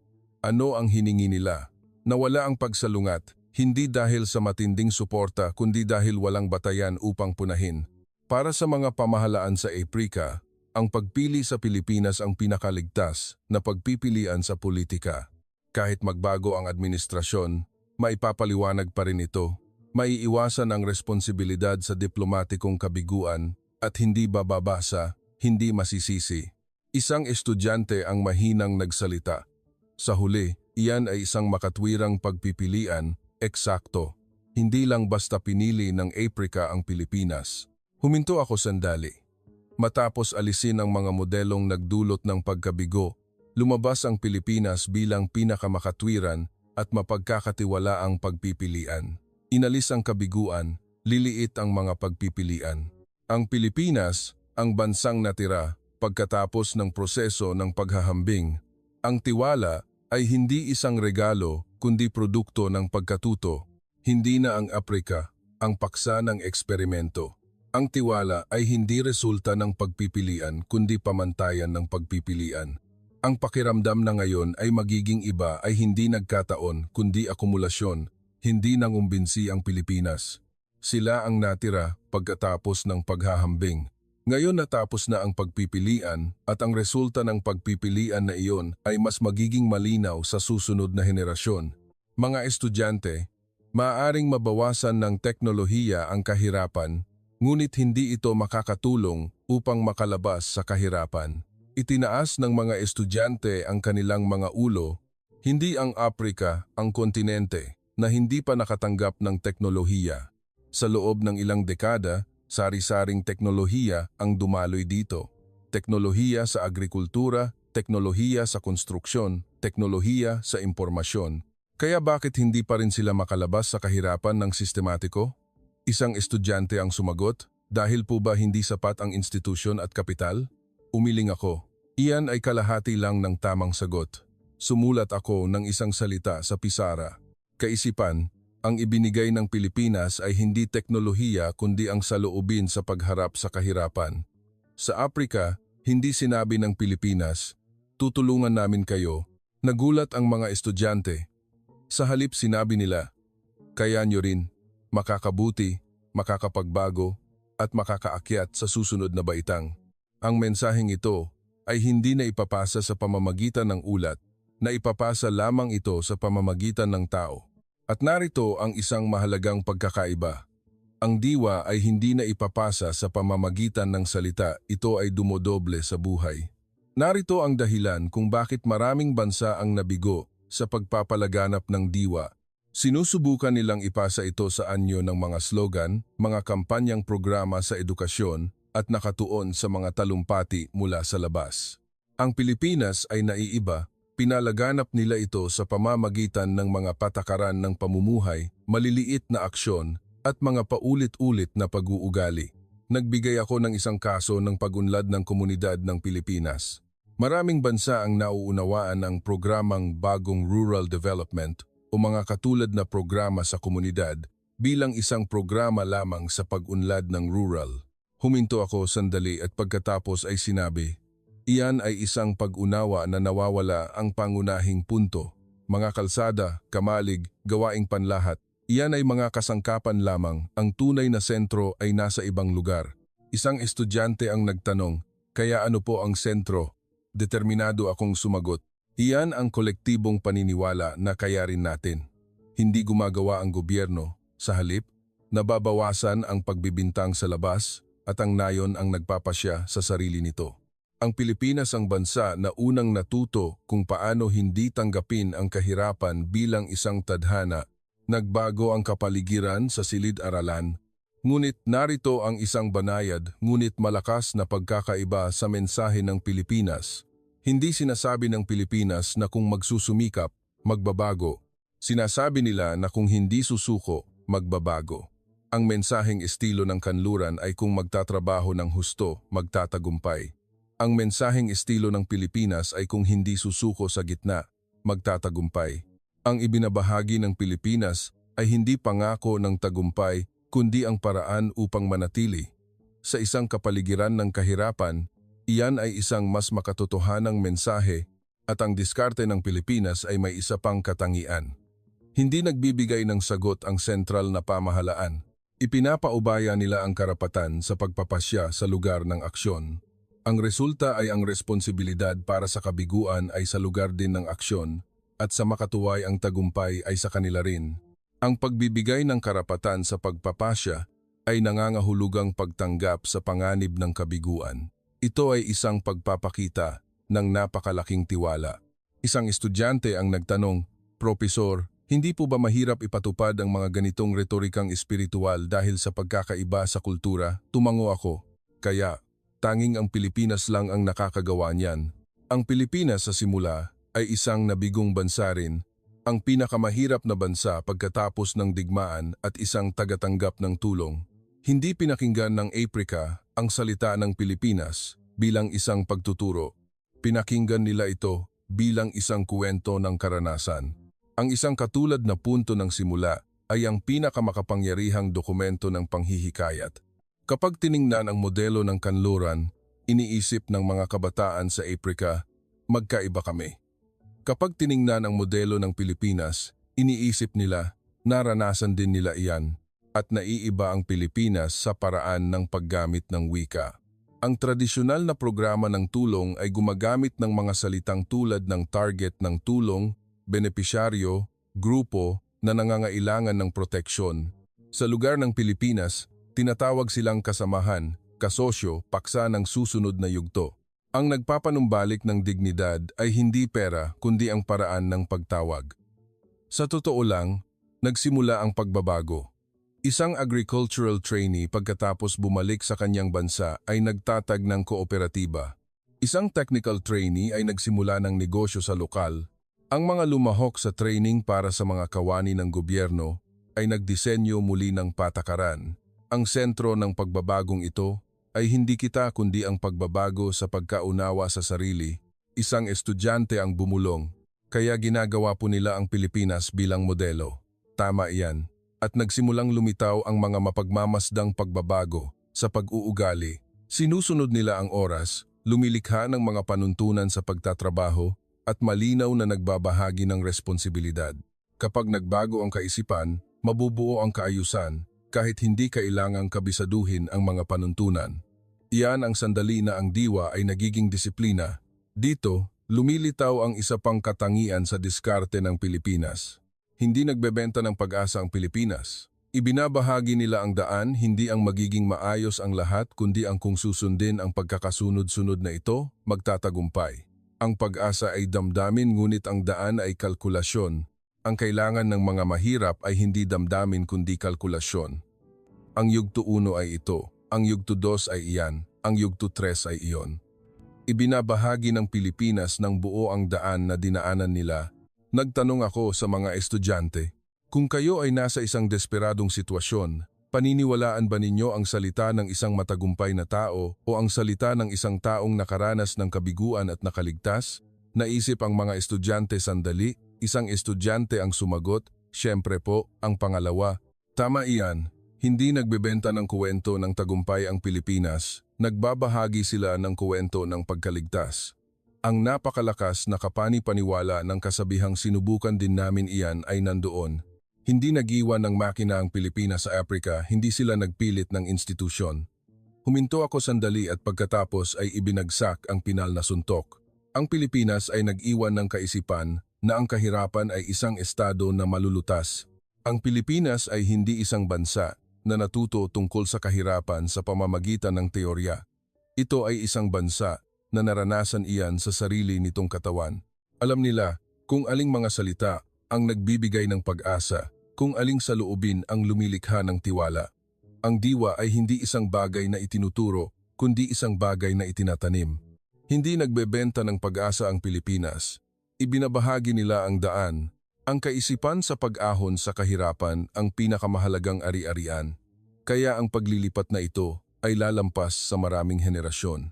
ano ang hiningi nila. Nawala ang pagsalungat, hindi dahil sa matinding suporta kundi dahil walang batayan upang punahin. Para sa mga pamahalaan sa Aprika, ang pagpili sa Pilipinas ang pinakaligtas na pagpipilian sa politika. Kahit magbago ang administrasyon, maipapaliwanag pa rin ito. Maiiwasan ang responsibilidad sa diplomatikong kabiguan at hindi bababasa, hindi masisisi. Isang estudyante ang mahinang nagsalita. Sa huli, iyan ay isang makatwirang pagpipilian, eksakto. Hindi lang basta pinili ng Aprika ang Pilipinas. Huminto ako sandali. Matapos alisin ang mga modelong nagdulot ng pagkabigo, lumabas ang Pilipinas bilang pinakamakatwiran at mapagkakatiwalaang pagpipilian. Inalis ang kabiguan, liliit ang mga pagpipilian. Ang Pilipinas, ang bansang natira, pagkatapos ng proseso ng paghahambing. Ang tiwala ay hindi isang regalo kundi produkto ng pagkatuto. Hindi na ang Aprika, ang paksa ng eksperimento. Ang tiwala ay hindi resulta ng pagpipilian kundi pamantayan ng pagpipilian. Ang pakiramdam na ngayon ay magiging iba ay hindi nagkataon kundi akumulasyon. Hindi nangumbinsi ang Pilipinas. Sila ang natira pagkatapos ng paghahambing. Ngayon natapos na ang pagpipilian at ang resulta ng pagpipilian na iyon ay mas magiging malinaw sa susunod na henerasyon. Mga estudyante, maaaring mabawasan ng teknolohiya ang kahirapan, ngunit hindi ito makakatulong upang makalabas sa kahirapan. Itinaas ng mga estudyante ang kanilang mga ulo, hindi ang Aprika, ang kontinente, na hindi pa nakatanggap ng teknolohiya. Sa loob ng ilang dekada, sari-saring teknolohiya ang dumaloy dito. Teknolohiya sa agrikultura, teknolohiya sa konstruksyon, teknolohiya sa impormasyon. Kaya bakit hindi pa rin sila makalabas sa kahirapan ng sistematiko? Isang estudyante ang sumagot, dahil po ba hindi sapat ang institusyon at kapital? Umiling ako. Iyan ay kalahati lang ng tamang sagot. Sumulat ako ng isang salita sa pisara. Kaisipan, ang ibinigay ng Pilipinas ay hindi teknolohiya kundi ang saloobin sa pagharap sa kahirapan. Sa Aprika, hindi sinabi ng Pilipinas, tutulungan namin kayo. Nagulat ang mga estudyante. Sa halip sinabi nila, kaya nyo rin, makakabuti, makakapagbago, at makakaakyat sa susunod na baitang. Ang mensaheng ito ay hindi na ipapasa sa pamamagitan ng ulat, na ipapasa lamang ito sa pamamagitan ng tao. At narito ang isang mahalagang pagkakaiba. Ang diwa ay hindi na ipapasa sa pamamagitan ng salita, ito ay dumodoble sa buhay. Narito ang dahilan kung bakit maraming bansa ang nabigo sa pagpapalaganap ng diwa. Sinusubukan nilang ipasa ito sa anyo ng mga slogan, mga kampanyang programa sa edukasyon at nakatuon sa mga talumpati mula sa labas. Ang Pilipinas ay naiiba. Pinalaganap nila ito sa pamamagitan ng mga patakaran ng pamumuhay, maliliit na aksyon, at mga paulit-ulit na pag-uugali. Nagbigay ako ng isang kaso ng pag-unlad ng komunidad ng Pilipinas. Maraming bansa ang nauunawaan ang programang Bagong Rural Development o mga katulad na programa sa komunidad bilang isang programa lamang sa pag-unlad ng rural. Huminto ako sandali at pagkatapos ay sinabi, iyan ay isang pag-unawa na nawawala ang pangunahing punto. Mga kalsada, kamalig, gawaing panlahat, Iyan ay mga kasangkapan lamang, ang tunay na sentro ay nasa ibang lugar. Isang estudyante ang nagtanong, kaya ano po ang sentro? Determinado akong sumagot. Iyan ang kolektibong paniniwala na kaya rin natin. Hindi gumagawa ang gobyerno. Sa halip, nababawasan ang pagbibintang sa labas at ang nayon ang nagpapasya sa sarili nito. Ang Pilipinas ang bansa na unang natuto kung paano hindi tanggapin ang kahirapan bilang isang tadhana. Nagbago ang kapaligiran sa silid-aralan, ngunit narito ang isang banayad ngunit malakas na pagkakaiba sa mensahe ng Pilipinas. Hindi sinasabi ng Pilipinas na kung magsusumikap, magbabago. Sinasabi nila na kung hindi susuko, magbabago. Ang mensaheng estilo ng kanluran ay kung magtatrabaho ng husto, magtatagumpay. Ang mensaheng estilo ng Pilipinas ay kung hindi susuko sa gitna, magtatagumpay. Ang ibinabahagi ng Pilipinas ay hindi pangako ng tagumpay kundi ang paraan upang manatili. Sa isang kapaligiran ng kahirapan, iyan ay isang mas makatotohanang mensahe at ang diskarte ng Pilipinas ay may isa pang katangian. Hindi nagbibigay ng sagot ang sentral na pamahalaan. Ipinapaubaya nila ang karapatan sa pagpapasya sa lugar ng aksyon. Ang resulta ay ang responsibilidad para sa kabiguan ay sa lugar din ng aksyon at sa makatuway ang tagumpay ay sa kanila rin. Ang pagbibigay ng karapatan sa pagpapasya ay nangangahulugang pagtanggap sa panganib ng kabiguan. Ito ay isang pagpapakita ng napakalaking tiwala. Isang estudyante ang nagtanong, "Propesor, hindi po ba mahirap ipatupad ang mga ganitong retorikang espiritual dahil sa pagkakaiba sa kultura?" Tumango ako, "Kaya, tanging ang Pilipinas lang ang nakakagawa niyan." Ang Pilipinas sa simula ay isang nabigong bansa rin, ang pinakamahirap na bansa pagkatapos ng digmaan at isang tagatanggap ng tulong. Hindi pinakinggan ng Aprika ang salita ng Pilipinas bilang isang pagtuturo. Pinakinggan nila ito bilang isang kuwento ng karanasan. Ang isang katulad na punto ng simula ay ang pinakamakapangyarihang dokumento ng panghihikayat. Kapag tiningnan ang modelo ng kanluran, iniisip ng mga kabataan sa Aprika, magkaiba kami. Kapag tiningnan ang modelo ng Pilipinas, iniisip nila, naranasan din nila iyan, at naiiba ang Pilipinas sa paraan ng paggamit ng wika. Ang tradisyonal na programa ng tulong ay gumagamit ng mga salitang tulad ng target ng tulong, benepisyaryo, grupo na nangangailangan ng proteksyon. Sa lugar ng Pilipinas, tinatawag silang kasamahan, kasosyo, paksa ng susunod na yugto. Ang nagpapanumbalik ng dignidad ay hindi pera kundi ang paraan ng pagtawag. Sa totoo lang, nagsimula ang pagbabago. Isang agricultural trainee pagkatapos bumalik sa kanyang bansa ay nagtatag ng kooperatiba. Isang technical trainee ay nagsimula ng negosyo sa lokal. Ang mga lumahok sa training para sa mga kawani ng gobyerno ay nagdisenyo muli ng patakaran. Ang sentro ng pagbabagong ito ay hindi kita kundi ang pagbabago sa pagkaunawa sa sarili. Isang estudyante ang bumulong, kaya ginagawa po nila ang Pilipinas bilang modelo. Tama iyan. At nagsimulang lumitaw ang mga mapagmamasdang pagbabago sa pag-uugali. Sinusunod nila ang oras, lumilikha ng mga panuntunan sa pagtatrabaho at malinaw na nagbabahagi ng responsibilidad. Kapag nagbago ang kaisipan, mabubuo ang kaayusan kahit hindi kailangang kabisaduhin ang mga panuntunan. Iyan ang sandali na ang diwa ay nagiging disiplina. Dito, lumilitaw ang isa pang katangian sa diskarte ng Pilipinas. Hindi nagbebenta ng pag-asa ang Pilipinas. Ibinabahagi nila ang daan, hindi ang magiging maayos ang lahat kundi ang kung susundin ang pagkakasunod-sunod na ito, magtatagumpay. Ang pag-asa ay damdamin ngunit ang daan ay kalkulasyon. Ang kailangan ng mga mahirap ay hindi damdamin kundi kalkulasyon. Ang yugto 1 ay ito, ang yugto 2 ay iyan, ang yugto 3 ay iyon. Ibinabahagi ng Pilipinas ng buo ang daan na dinaanan nila. Nagtanong ako sa mga estudyante, kung kayo ay nasa isang desperadong sitwasyon, paniniwalaan ba ninyo ang salita ng isang matagumpay na tao o ang salita ng isang taong nakaranas ng kabiguan at nakaligtas? Naisip ang mga estudyante sandali, isang estudyante ang sumagot, "Siyempre po, ang pangalawa." Tama iyan, hindi nagbebenta ng kuwento ng tagumpay ang Pilipinas, nagbabahagi sila ng kuwento ng pagkaligtas. Ang napakalakas na kapani-paniwala ng kasabihang sinubukan din namin iyan ay nandoon. Hindi nag-iwan ng makina ang Pilipinas sa Africa, hindi sila nagpilit ng institusyon. Huminto ako sandali at pagkatapos ay ibinagsak ang pinal na suntok. Ang Pilipinas ay nag-iwan ng kaisipan na ang kahirapan ay isang estado na malulutas. Ang Pilipinas ay hindi isang bansa na natuto tungkol sa kahirapan sa pamamagitan ng teorya. Ito ay isang bansa na naranasan iyan sa sarili nitong katawan. Alam nila kung aling mga salita ang nagbibigay ng pag-asa, kung aling saloobin ang lumilikha ng tiwala. Ang diwa ay hindi isang bagay na itinuturo, kundi isang bagay na itinatanim. Hindi nagbebenta ng pag-asa ang Pilipinas. Ibinabahagi nila ang daan. Ang kaisipan sa pag-ahon sa kahirapan ang pinakamahalagang ari-arian. Kaya ang paglilipat na ito ay lalampas sa maraming henerasyon.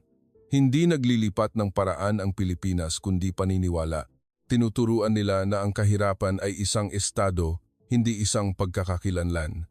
Hindi naglilipat ng paraan ang Pilipinas kundi paniniwala. Tinuturuan nila na ang kahirapan ay isang estado, hindi isang pagkakakilanlan.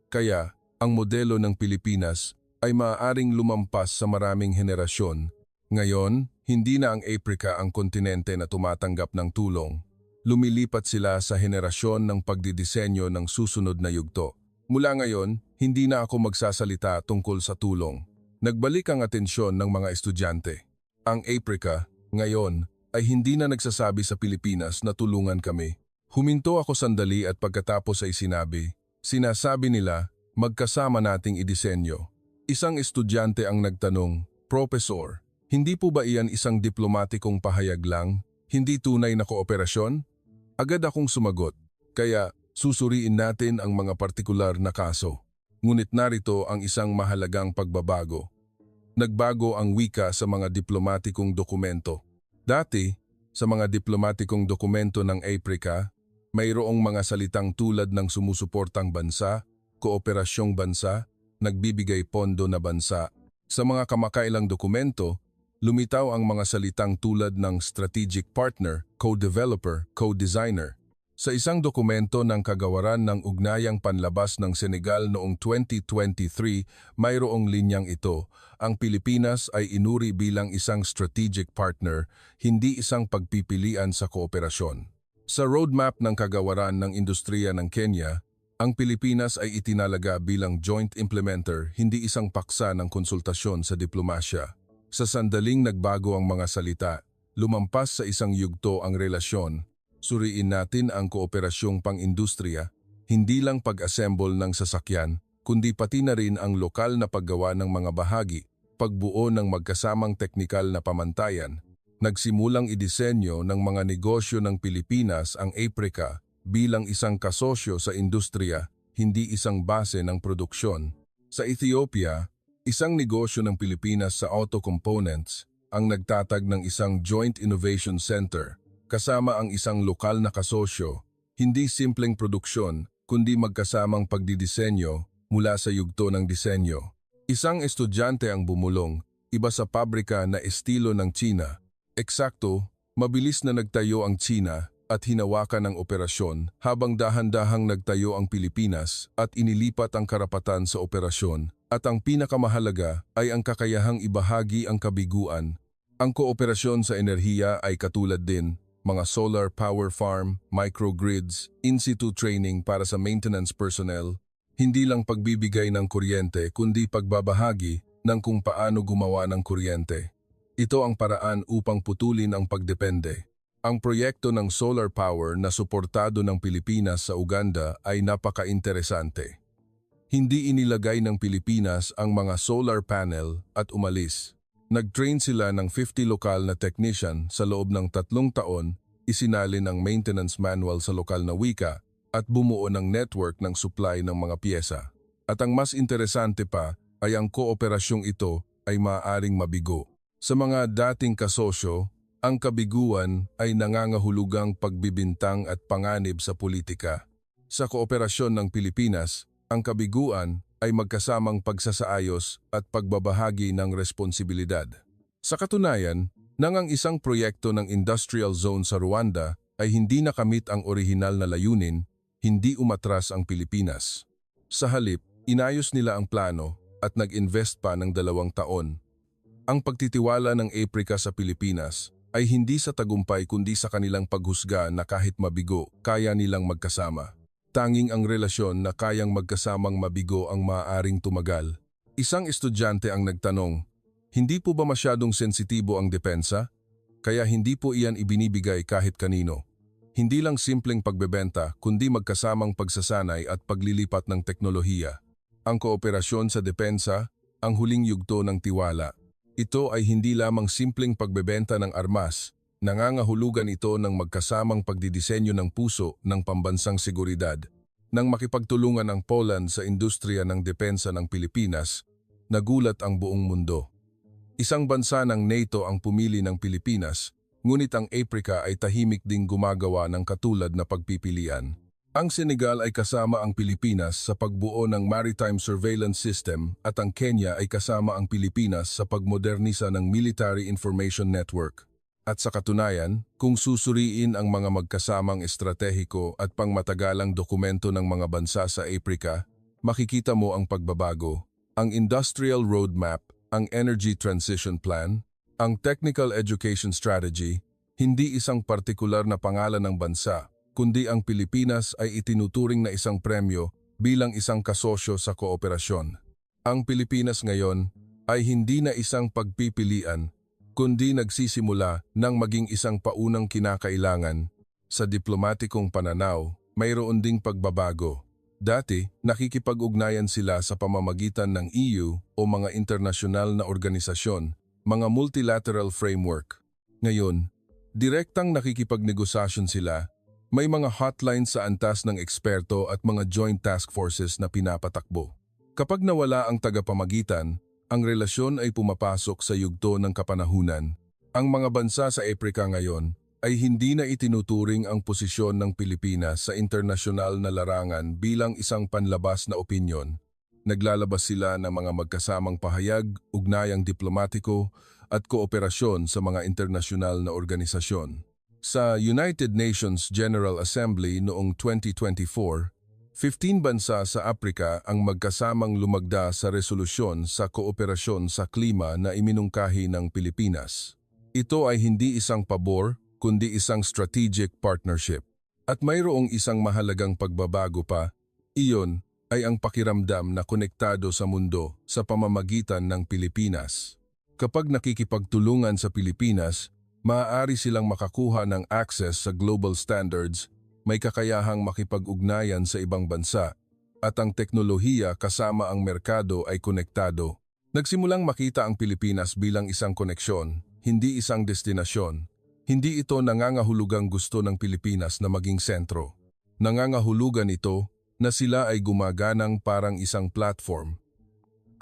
Kaya, ang modelo ng Pilipinas ay maaaring lumampas sa maraming henerasyon. Ngayon, hindi na ang Africa ang kontinente na tumatanggap ng tulong. Lumilipat sila sa henerasyon ng pagdidisenyo ng susunod na yugto. Mula ngayon, hindi na ako magsasalita tungkol sa tulong. Nagbalik ang atensyon ng mga estudyante. Ang Africa, ngayon, ay hindi na nagsasabi sa Pilipinas na tulungan kami. Huminto ako sandali at pagkatapos ay sinasabi nila, magkasama nating idisenyo. Isang estudyante ang nagtanong, Professor, hindi po ba iyan isang diplomatikong pahayag lang? Hindi tunay na kooperasyon? Agad akong sumagot, kaya susuriin natin ang mga partikular na kaso. Ngunit narito ang isang mahalagang pagbabago. Nagbago ang wika sa mga diplomatikong dokumento. Dati, sa mga diplomatikong dokumento ng Africa, mayroong mga salitang tulad ng sumusuportang bansa, kooperasyong bansa, nagbibigay pondo na bansa. Sa mga kamakailang dokumento, lumitaw ang mga salitang tulad ng strategic partner, co-developer, co-designer. Sa isang dokumento ng Kagawaran ng Ugnayang Panlabas ng Senegal noong 2023, mayroong linyang ito, ang Pilipinas ay inuri bilang isang strategic partner, hindi isang pagpipilian sa kooperasyon. Sa roadmap ng Kagawaran ng Industriya ng Kenya, ang Pilipinas ay itinalaga bilang joint implementer, hindi isang paksa ng konsultasyon sa diplomasya. Sa sandaling nagbago ang mga salita, lumampas sa isang yugto ang relasyon. Suriin natin ang kooperasyong pang-industriya, hindi lang pag-assemble ng sasakyan, kundi pati na rin ang lokal na paggawa ng mga bahagi, pagbuo ng magkasamang teknikal na pamantayan. Nagsimulang idisenyo ng mga negosyo ng Pilipinas ang Africa bilang isang kasosyo sa industriya, hindi isang base ng produksyon. Sa Ethiopia, isang negosyo ng Pilipinas sa auto components ang nagtatag ng isang Joint Innovation Center kasama ang isang lokal na kasosyo, hindi simpleng produksyon kundi magkasamang pagdidisenyo mula sa yugto ng disenyo. Isang estudyante ang bumulong, iba sa pabrika na estilo ng China. Eksakto, mabilis na nagtayo ang China at hinawakan ang operasyon habang dahan-dahang nagtayo ang Pilipinas at inilipat ang karapatan sa operasyon. At ang pinakamahalaga ay ang kakayahang ibahagi ang kabiguan. Ang kooperasyon sa enerhiya ay katulad din, mga solar power farm, microgrids, in-situ training para sa maintenance personnel, hindi lang pagbibigay ng kuryente kundi pagbabahagi ng kung paano gumawa ng kuryente. Ito ang paraan upang putulin ang pagdepende. Ang proyekto ng solar power na suportado ng Pilipinas sa Uganda ay napaka-interesante. Hindi inilagay ng Pilipinas ang mga solar panel at umalis. Nag-train sila ng 50 lokal na technician sa loob ng 3 taon, isinalin ang maintenance manual sa lokal na wika at bumuo ng network ng supply ng mga piyesa. At ang mas interesante pa ay ang kooperasyong ito ay maaaring mabigo. Sa mga dating kasosyo, ang kabiguan ay nangangahulugang pagbibintang at panganib sa politika. Sa kooperasyon ng Pilipinas, ang kabiguan ay magkasamang pagsasaayos at pagbabahagi ng responsibilidad. Sa katunayan, nang ang isang proyekto ng industrial zone sa Rwanda ay hindi nakamit ang orihinal na layunin, hindi umatras ang Pilipinas. Sa halip, inayos nila ang plano at nag-invest pa ng 2 taon. Ang pagtitiwala ng Africa sa Pilipinas ay hindi sa tagumpay kundi sa kanilang paghusga na kahit mabigo, kaya nilang magkasama. Tanging ang relasyon na kayang magkasamang mabigo ang maaaring tumagal. Isang estudyante ang nagtanong, hindi po ba masyadong sensitibo ang depensa? Kaya hindi po iyan ibinibigay kahit kanino. Hindi lang simpleng pagbebenta kundi magkasamang pagsasanay at paglilipat ng teknolohiya. Ang kooperasyon sa depensa, ang huling yugto ng tiwala. Ito ay hindi lamang simpleng pagbebenta ng armas, nangangahulugan ito ng magkasamang pagdidisenyo ng puso ng pambansang seguridad. Nang makipagtulungan ang Poland sa industriya ng depensa ng Pilipinas, nagulat ang buong mundo. Isang bansa ng NATO ang pumili ng Pilipinas, ngunit ang Africa ay tahimik ding gumagawa ng katulad na pagpipilian. Ang Senegal ay kasama ang Pilipinas sa pagbuo ng Maritime Surveillance System at ang Kenya ay kasama ang Pilipinas sa pagmodernisa ng Military Information Network. At sa katunayan, kung susuriin ang mga magkasamang estratehiko at pangmatagalang dokumento ng mga bansa sa Africa, makikita mo ang pagbabago, ang Industrial Roadmap, ang Energy Transition Plan, ang Technical Education Strategy, hindi isang partikular na pangalan ng bansa, kundi ang Pilipinas ay itinuturing na isang premyo bilang isang kasosyo sa kooperasyon. Ang Pilipinas ngayon ay hindi na isang pagpipilian, kundi nagsisimula ng maging isang paunang kinakailangan. Sa diplomatikong pananaw, mayroon ding pagbabago. Dati, nakikipag-ugnayan sila sa pamamagitan ng EU o mga internasyonal na organisasyon, mga multilateral framework. Ngayon, direktang nakikipagnegosasyon sila. May mga hotline sa antas ng eksperto at mga joint task forces na pinapatakbo. Kapag nawala ang tagapamagitan, ang relasyon ay pumapasok sa yugto ng kapanahunan. Ang mga bansa sa Africa ngayon ay hindi na itinuturing ang posisyon ng Pilipinas sa internasyonal na larangan bilang isang panlabas na opinyon. Naglalabas sila ng mga magkasamang pahayag, ugnayang diplomatiko at kooperasyon sa mga internasyonal na organisasyon. Sa United Nations General Assembly noong 2024, 15 bansa sa Africa ang magkasamang lumagda sa resolusyon sa kooperasyon sa klima na iminungkahi ng Pilipinas. Ito ay hindi isang pabor, kundi isang strategic partnership. At mayroong isang mahalagang pagbabago pa, iyon ay ang pakiramdam na konektado sa mundo sa pamamagitan ng Pilipinas. Kapag nakikipagtulungan sa Pilipinas, maaari silang makakuha ng access sa global standards, may kakayahang makipag-ugnayan sa ibang bansa, at ang teknolohiya kasama ang merkado ay konektado. Nagsimulang makita ang Pilipinas bilang isang koneksyon, hindi isang destinasyon. Hindi ito nangangahulugang gusto ng Pilipinas na maging sentro. Nangangahulugan ito na sila ay gumaganang parang isang platform.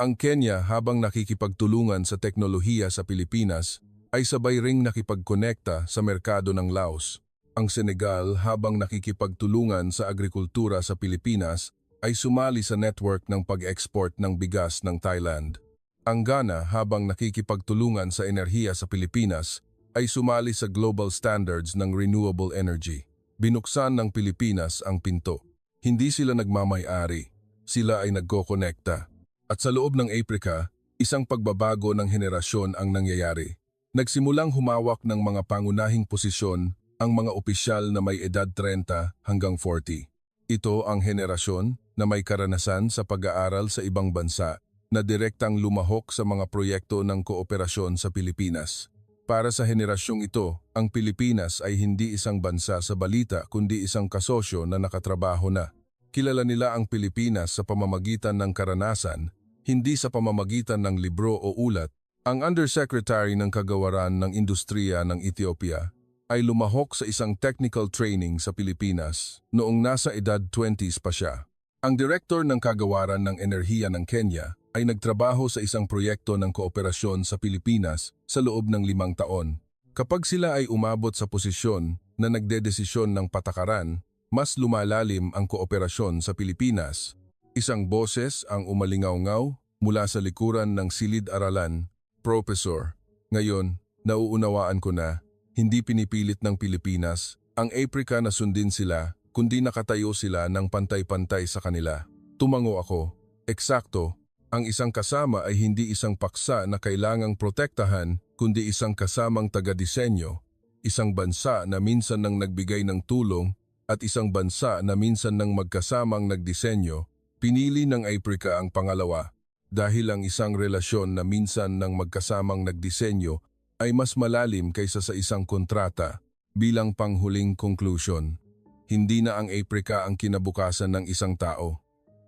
Ang Kenya habang nakikipagtulungan sa teknolohiya sa Pilipinas, ay sabay ring nakipagkonekta sa merkado ng Laos. Ang Senegal habang nakikipagtulungan sa agrikultura sa Pilipinas ay sumali sa network ng pag-export ng bigas ng Thailand. Ang Ghana habang nakikipagtulungan sa enerhiya sa Pilipinas ay sumali sa global standards ng renewable energy. Binuksan ng Pilipinas ang pinto. Hindi sila nagmamay-ari, sila ay nagkokonekta. At sa loob ng Africa, isang pagbabago ng henerasyon ang nangyayari. Nagsimulang humawak ng mga pangunahing posisyon ang mga opisyal na may edad 30 hanggang 40. Ito ang henerasyon na may karanasan sa pag-aaral sa ibang bansa na direktang lumahok sa mga proyekto ng kooperasyon sa Pilipinas. Para sa henerasyong ito, ang Pilipinas ay hindi isang bansa sa balita kundi isang kasosyo na nakatrabaho na. Kilala nila ang Pilipinas sa pamamagitan ng karanasan, hindi sa pamamagitan ng libro o ulat. Ang Undersecretary ng Kagawaran ng Industriya ng Ethiopia ay lumahok sa isang technical training sa Pilipinas noong nasa edad 20s pa siya. Ang Direktor ng Kagawaran ng Enerhiya ng Kenya ay nagtrabaho sa isang proyekto ng kooperasyon sa Pilipinas sa loob ng 5 taon. Kapag sila ay umabot sa posisyon na nagdedesisyon ng patakaran, mas lumalalim ang kooperasyon sa Pilipinas. Isang boses ang umalingaw-ngaw mula sa likuran ng silid-aralan. Professor, ngayon, nauunawaan ko na, hindi pinipilit ng Pilipinas ang Africa na sundin sila, kundi nakatayo sila ng pantay-pantay sa kanila. Tumango ako, eksakto, ang isang kasama ay hindi isang paksa na kailangang protektahan, kundi isang kasamang taga-disenyo, isang bansa na minsan nang nagbigay ng tulong, at isang bansa na minsan nang magkasamang nagdisenyo, pinili ng Aprika ang pangalawa dahil ang isang relasyon na minsan nang magkasamang nagdisenyo ay mas malalim kaysa sa isang kontrata. Bilang panghuling conclusion, hindi na ang Aprika ang kinabukasan ng isang tao.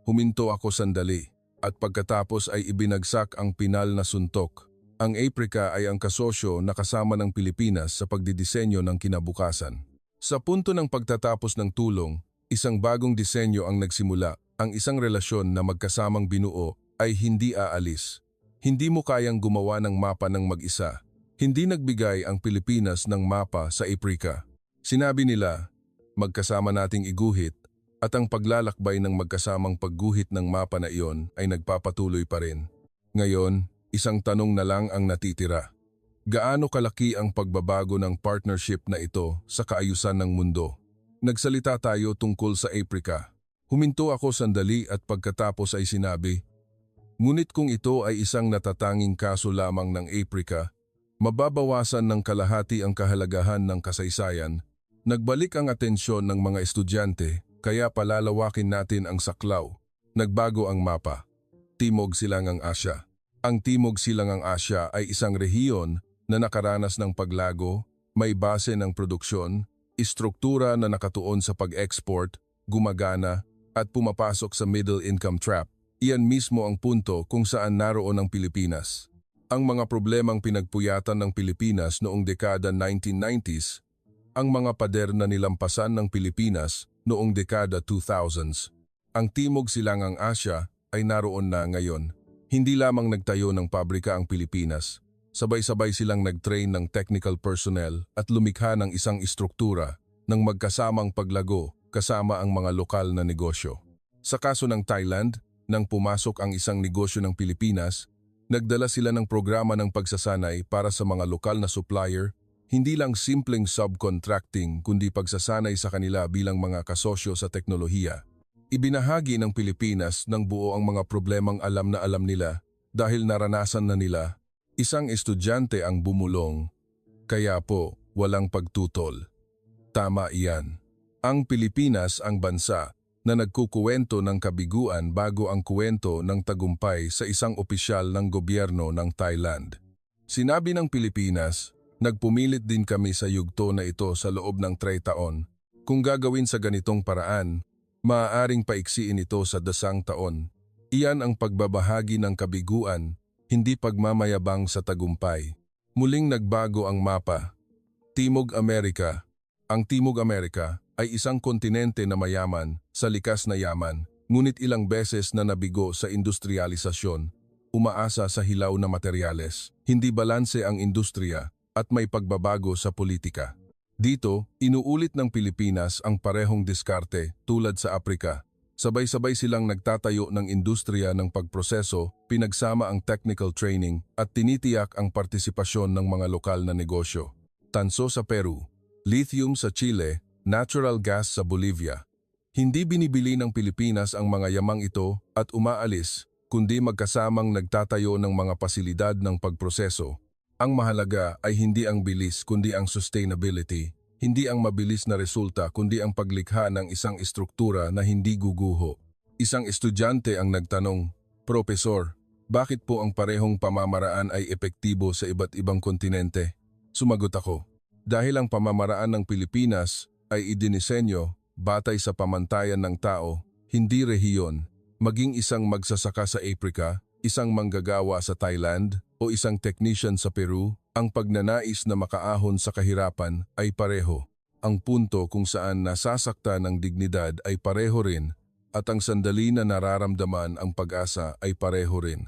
Huminto ako sandali at pagkatapos ay ibinagsak ang pinal na suntok. Ang Aprika ay ang kasosyo na kasama ng Pilipinas sa pagdidisenyo ng kinabukasan. Sa punto ng pagtatapos ng tulong, isang bagong disenyo ang nagsimula. Ang isang relasyon na magkasamang binuo ay hindi aalis. Hindi mo kayang gumawa ng mapa ng mag-isa. Hindi nagbigay ang Pilipinas ng mapa sa Aprika. Sinabi nila, magkasama nating iguhit, at ang paglalakbay ng magkasamang pagguhit ng mapa na iyon ay nagpapatuloy pa rin. Ngayon, isang tanong na lang ang natitira. Gaano kalaki ang pagbabago ng partnership na ito sa kaayusan ng mundo? Nagsalita tayo tungkol sa Aprika. Huminto ako sandali at pagkatapos ay sinabi, ngunit kung ito ay isang natatanging kaso lamang ng Aprika, mababawasan ng kalahati ang kahalagahan ng kasaysayan. Nagbalik ang atensyon ng mga estudyante, kaya palalawakin natin ang saklaw. Nagbago ang mapa. Timog Silangang Asya. Ang Timog Silangang Asya ay isang rehiyon na nakaranas ng paglago, may base ng produksyon, istruktura na nakatuon sa pag-export, gumagana, at pumapasok sa middle income trap. Iyan mismo ang punto kung saan naroon ang Pilipinas. Ang mga problemang pinagpuyatan ng Pilipinas noong dekada 1990s, ang mga pader na nilampasan ng Pilipinas noong dekada 2000s. Ang Timog Silangang Asya ay naroon na ngayon. Hindi lamang nagtayo ng pabrika ang Pilipinas, sabay-sabay silang nag-train ng technical personnel at lumikha ng isang istruktura ng magkasamang paglago kasama ang mga lokal na negosyo. Sa kaso ng Thailand, nang pumasok ang isang negosyo ng Pilipinas, nagdala sila ng programa ng pagsasanay para sa mga lokal na supplier, hindi lang simpleng subcontracting kundi pagsasanay sa kanila bilang mga kasosyo sa teknolohiya. Ibinahagi ng Pilipinas ng buo ang mga problemang alam na alam nila dahil naranasan na nila. Isang estudyante ang bumulong, kaya po walang pagtutol. Tama iyan. Ang Pilipinas ang bansa na nagkukuwento ng kabiguan bago ang kuwento ng tagumpay sa isang opisyal ng gobyerno ng Thailand. Sinabi ng Pilipinas, nagpumilit din kami sa yugto na ito sa loob ng 3 taon. Kung gagawin sa ganitong paraan, maaaring paiksiin ito sa 10 taon. Iyan ang pagbabahagi ng kabiguan, hindi pagmamayabang sa tagumpay. Muling nagbago ang mapa. Timog Amerika. Ang Timog Amerika ay isang kontinente na mayaman sa likas na yaman, ngunit ilang beses na nabigo sa industrialisasyon, umaasa sa hilaw na materyales, hindi balanse ang industriya at may pagbabago sa politika. Dito, inuulit ng Pilipinas ang parehong diskarte tulad sa Aprika. Sabay-sabay silang nagtatayo ng industriya ng pagproseso, pinagsama ang technical training at tinitiyak ang partisipasyon ng mga lokal na negosyo. Tanso sa Peru, lithium sa Chile, natural gas sa Bolivia. Hindi binibili ng Pilipinas ang mga yamang ito at umaalis, kundi magkasamang nagtatayo ng mga pasilidad ng pagproseso. Ang mahalaga ay hindi ang bilis kundi ang sustainability, hindi ang mabilis na resulta kundi ang paglikha ng isang istruktura na hindi guguho. Isang estudyante ang nagtanong, Profesor, bakit po ang parehong pamamaraan ay epektibo sa iba't ibang kontinente? Sumagot ako, dahil ang pamamaraan ng Pilipinas ay idinisenyo batay sa pamantayan ng tao, hindi rehiyon, maging isang magsasaka sa Aprika, isang manggagawa sa Thailand, o isang technician sa Peru, ang pagnanais na makaahon sa kahirapan ay pareho. Ang punto kung saan nasasakta ng dignidad ay pareho rin, at ang sandali na nararamdaman ang pag-asa ay pareho rin.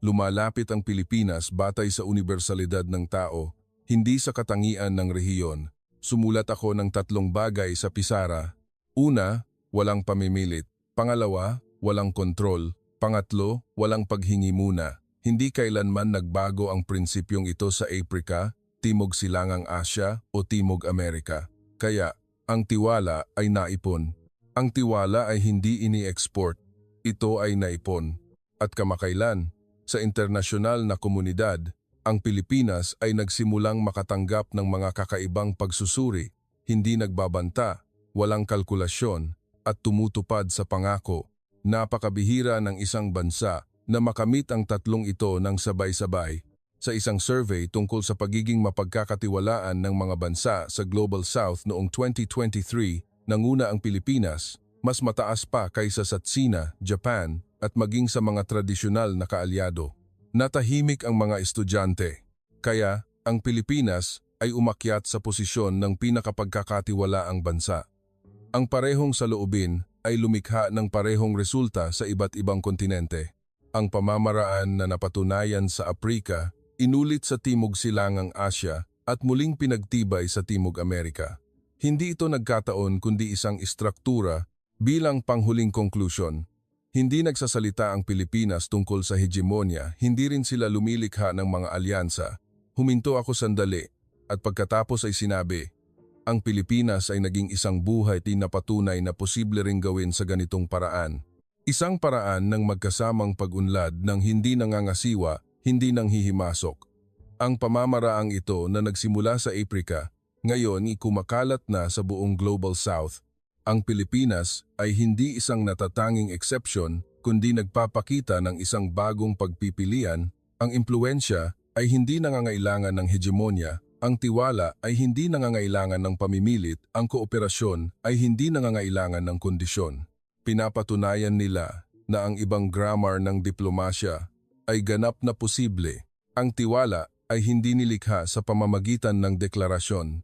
Lumalapit ang Pilipinas batay sa unibersalidad ng tao, hindi sa katangian ng rehiyon. Sumulat ako ng 3 bagay sa pisara. Una, walang pamimilit. Pangalawa, walang kontrol. Pangatlo, walang paghingi muna. Hindi kailanman nagbago ang prinsipyong ito sa Aprika, Timog Silangang Asya o Timog Amerika. Kaya, ang tiwala ay naipon. Ang tiwala ay hindi ini-export. Ito ay naipon. At kamakailan, sa internasyonal na komunidad, ang Pilipinas ay nagsimulang makatanggap ng mga kakaibang pagsusuri, hindi nagbabanta, walang kalkulasyon, at tumutupad sa pangako. Napakabihira ng isang bansa na makamit ang tatlong ito ng sabay-sabay. Sa isang survey tungkol sa pagiging mapagkakatiwalaan ng mga bansa sa Global South noong 2023, nanguna ang Pilipinas, mas mataas pa kaysa sa Tsina, Japan, at maging sa mga tradisyonal na kaalyado. Natahimik ang mga estudyante, kaya ang Pilipinas ay umakyat sa posisyon ng pinakapagkakatiwalaang bansa. Ang parehong saloobin ay lumikha ng parehong resulta sa iba't ibang kontinente. Ang pamamaraan na napatunayan sa Aprika, inulit sa Timog Silangang Asya at muling pinagtibay sa Timog Amerika. Hindi ito nagkataon kundi isang istruktura bilang panghuling konklusyon. Hindi nagsasalita ang Pilipinas tungkol sa hegemonya, hindi rin sila lumilikha ng mga alyansa. Huminto ako sandali at pagkatapos ay sinabi, ang Pilipinas ay naging isang buhay na patunay na posible ring gawin sa ganitong paraan. Isang paraan ng magkasamang pag-unlad ng hindi nangangasiwa, hindi nanghihimasok. Ang pamamaraang ito na nagsimula sa Aprika, ngayon kumakalat na sa buong Global South. Ang Pilipinas ay hindi isang natatanging exception, kundi nagpapakita ng isang bagong pagpipilian. Ang impluensya ay hindi nangangailangan ng hegemonya, ang tiwala ay hindi nangangailangan ng pamimilit, ang kooperasyon ay hindi nangangailangan ng kondisyon. Pinapatunayan nila na ang ibang grammar ng diplomasya ay ganap na posible. Ang tiwala ay hindi nilikha sa pamamagitan ng deklarasyon.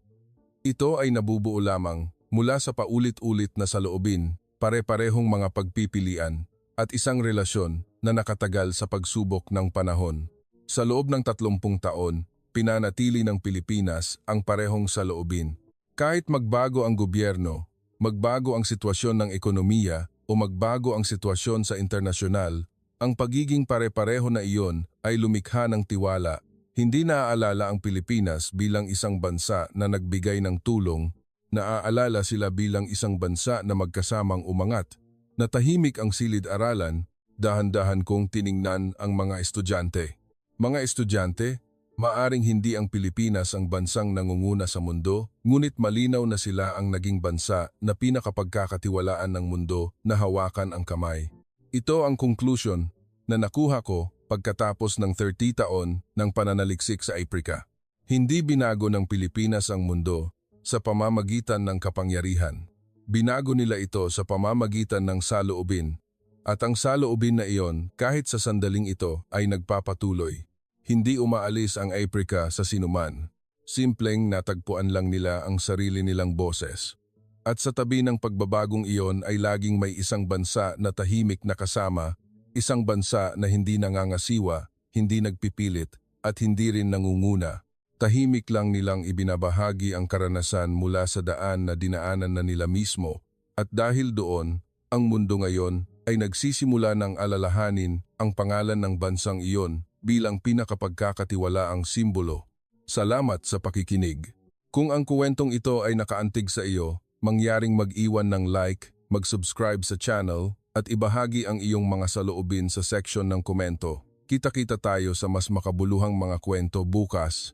Ito ay nabubuo lamang mula sa paulit-ulit na saloobin, pare-parehong mga pagpipilian, at isang relasyon na nakatagal sa pagsubok ng panahon. Sa loob ng 30 taon, pinanatili ng Pilipinas ang parehong saloobin. Kahit magbago ang gobyerno, magbago ang sitwasyon ng ekonomiya o magbago ang sitwasyon sa internasyonal, ang pagiging pare-pareho na iyon ay lumikha ng tiwala. Hindi naaalala ang Pilipinas bilang isang bansa na nagbigay ng tulong, naaalala sila bilang isang bansa na magkasamang umangat. Natahimik ang silid-aralan, dahan-dahan kong tiningnan ang mga estudyante. Mga estudyante, maaring hindi ang Pilipinas ang bansang nangunguna sa mundo, ngunit malinaw na sila ang naging bansa na pinakapagkakatiwalaan ng mundo na hawakan ang kamay. Ito ang conclusion na nakuha ko pagkatapos ng 30 taon ng pananaliksik sa Aprika. Hindi binago ng Pilipinas ang mundo sa pamamagitan ng kapangyarihan. Binago nila ito sa pamamagitan ng saloobin. At ang saloobin na iyon, kahit sa sandaling ito, ay nagpapatuloy. Hindi umaalis ang Aprika sa sinuman. Simpleng natagpuan lang nila ang sarili nilang boses. At sa tabi ng pagbabagong iyon ay laging may isang bansa na tahimik na kasama, isang bansa na hindi nangangasiwa, hindi nagpipilit, at hindi rin nangunguna. Tahimik lang nilang ibinabahagi ang karanasan mula sa daan na dinaanan na nila mismo. At dahil doon, ang mundo ngayon ay nagsisimula ng alalahanin ang pangalan ng bansang iyon bilang pinakapagkakatiwalaang simbolo. Salamat sa pakikinig. Kung ang kuwentong ito ay nakaantig sa iyo, mangyaring mag-iwan ng like, mag-subscribe sa channel, at ibahagi ang iyong mga saloobin sa section ng komento. Kita-kita tayo sa mas makabuluhang mga kwento bukas.